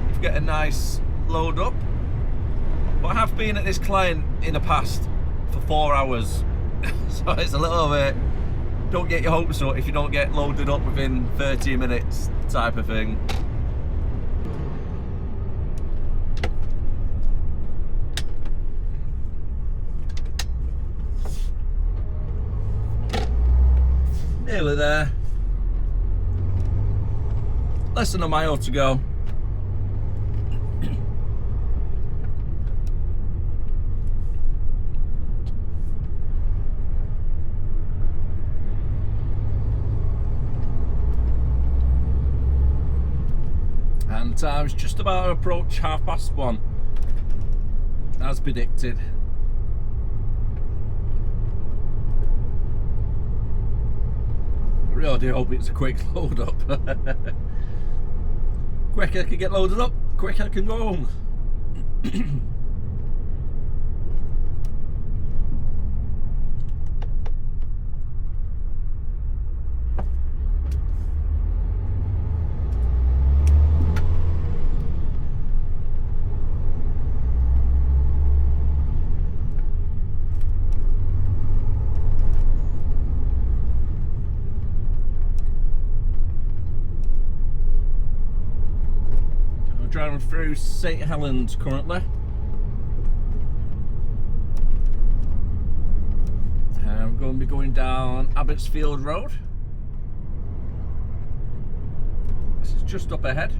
if we get a nice load up. But I have been at this client in the past for 4 hours, so it's a little bit, don't get your hopes up if you don't get loaded up within 30 minutes type of thing. Nearly there. Less than a mile to go. And the time's just about to approach 1:30, as predicted. I really do hope it's a quick load up. Quicker I can get loaded up, quicker I can go home. Driving through St Helens currently. I'm going to be going down Abbotsfield Road. This is just up ahead.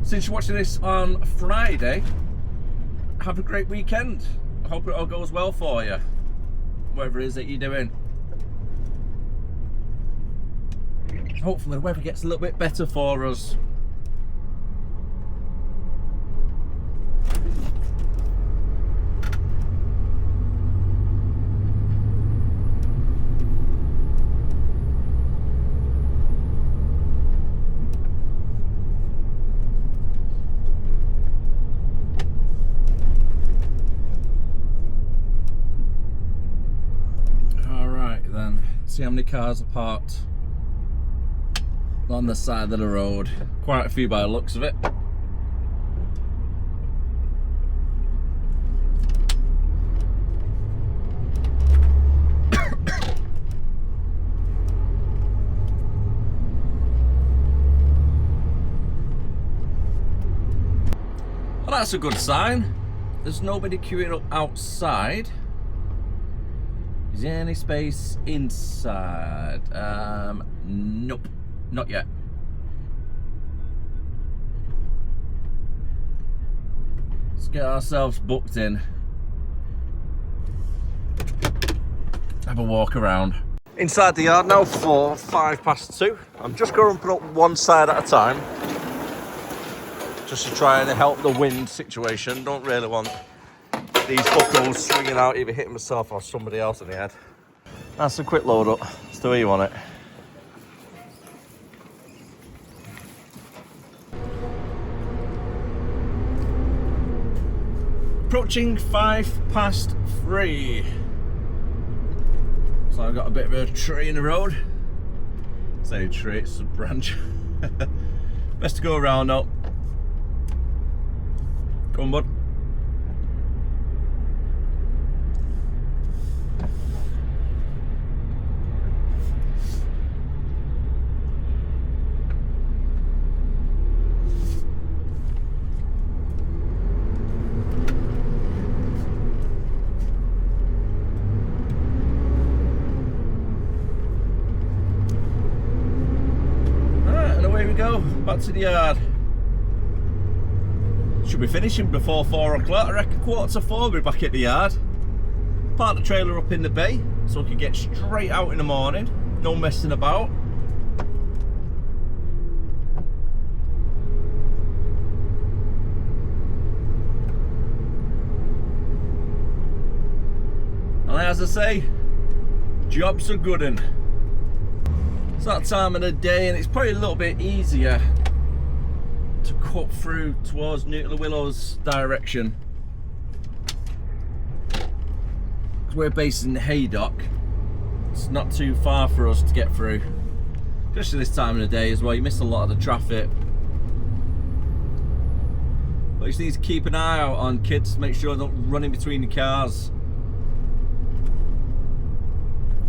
Since you're watching this on Friday, have a great weekend. I hope it all goes well for you, whatever it is that you're doing. Hopefully the weather gets a little bit better for us. All right then, see how many cars are parked on the side of the road. Quite a few by the looks of it. Well, that's a good sign. There's nobody queuing up outside. Is there any space inside? Nope. Not yet. Let's get ourselves booked in. Have a walk around. Inside the yard now for 2:05. I'm just going to put up one side at a time, just to try and help the wind situation. Don't really want these buckles swinging out, either hitting myself or somebody else in the head. That's a quick load up. It's the way you want it. Approaching 3:05. So I've got a bit of a tree in the road. Say tree, it's a branch. Best to go around now. Come on, bud. Go back to the yard. Should be finishing before 4 o'clock. I reckon 3:45 we'll be back at the yard. Park the trailer up in the bay so we can get straight out in the morning. No messing about. And as I say, jobs are good un. It's that time of the day and it's probably a little bit easier to cut through towards Nuclear Willows direction. Because we're based in the Haydock. It's not too far for us to get through. Especially this time of the day as well, you miss a lot of the traffic. But you just need to keep an eye out on kids, make sure they don't run in between the cars.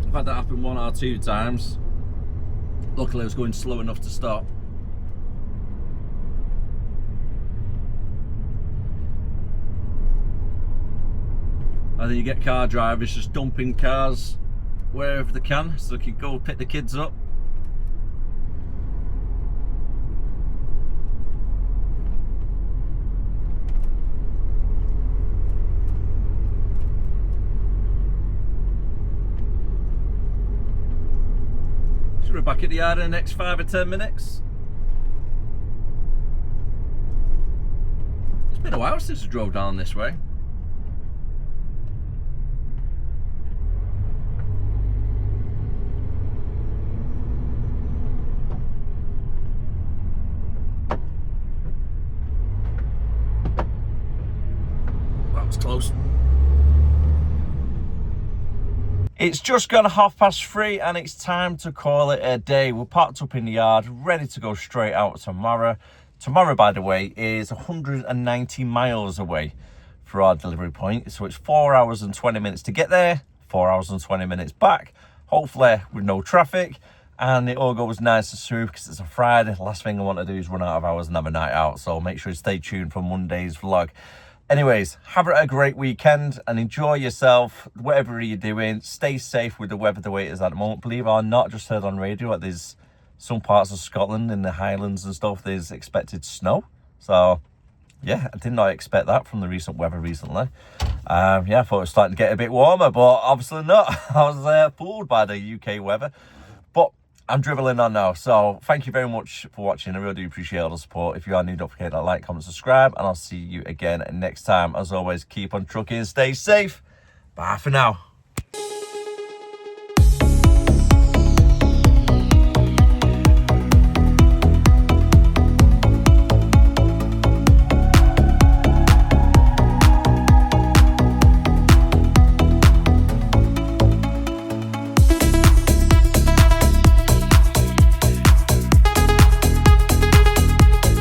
I've had that happen 1 or 2 times. Luckily I was going slow enough to stop. And then you get car drivers just dumping cars wherever they can so they can go pick the kids up. We're back at the yard in the next 5 or 10 minutes. It's been a while since I drove down this way. That was close. It's just gone 3:30 and it's time to call it a day. We're parked up in the yard, ready to go straight out tomorrow. Tomorrow, by the way, is 190 miles away for our delivery point. So it's 4 hours and 20 minutes to get there, 4 hours and 20 minutes back. Hopefully with no traffic and it all goes nice and smooth because it's a Friday. The last thing I want to do is run out of hours and have a night out. So make sure you stay tuned for Monday's vlog. Anyways, have a great weekend and enjoy yourself, whatever you're doing. Stay safe with the weather the way it is at the moment. Believe it or not, just heard on radio that there's some parts of Scotland in the Highlands and stuff, there's expected snow. So, yeah, I did not expect that from the recent weather recently. Yeah, I thought it was starting to get a bit warmer, but obviously not. I was fooled by the UK weather. But I'm dribbling on now, so thank you very much for watching. I really do appreciate all the support. If you are new, don't forget to like, comment, subscribe, and I'll see you again next time. As always, keep on trucking, stay safe. Bye for now.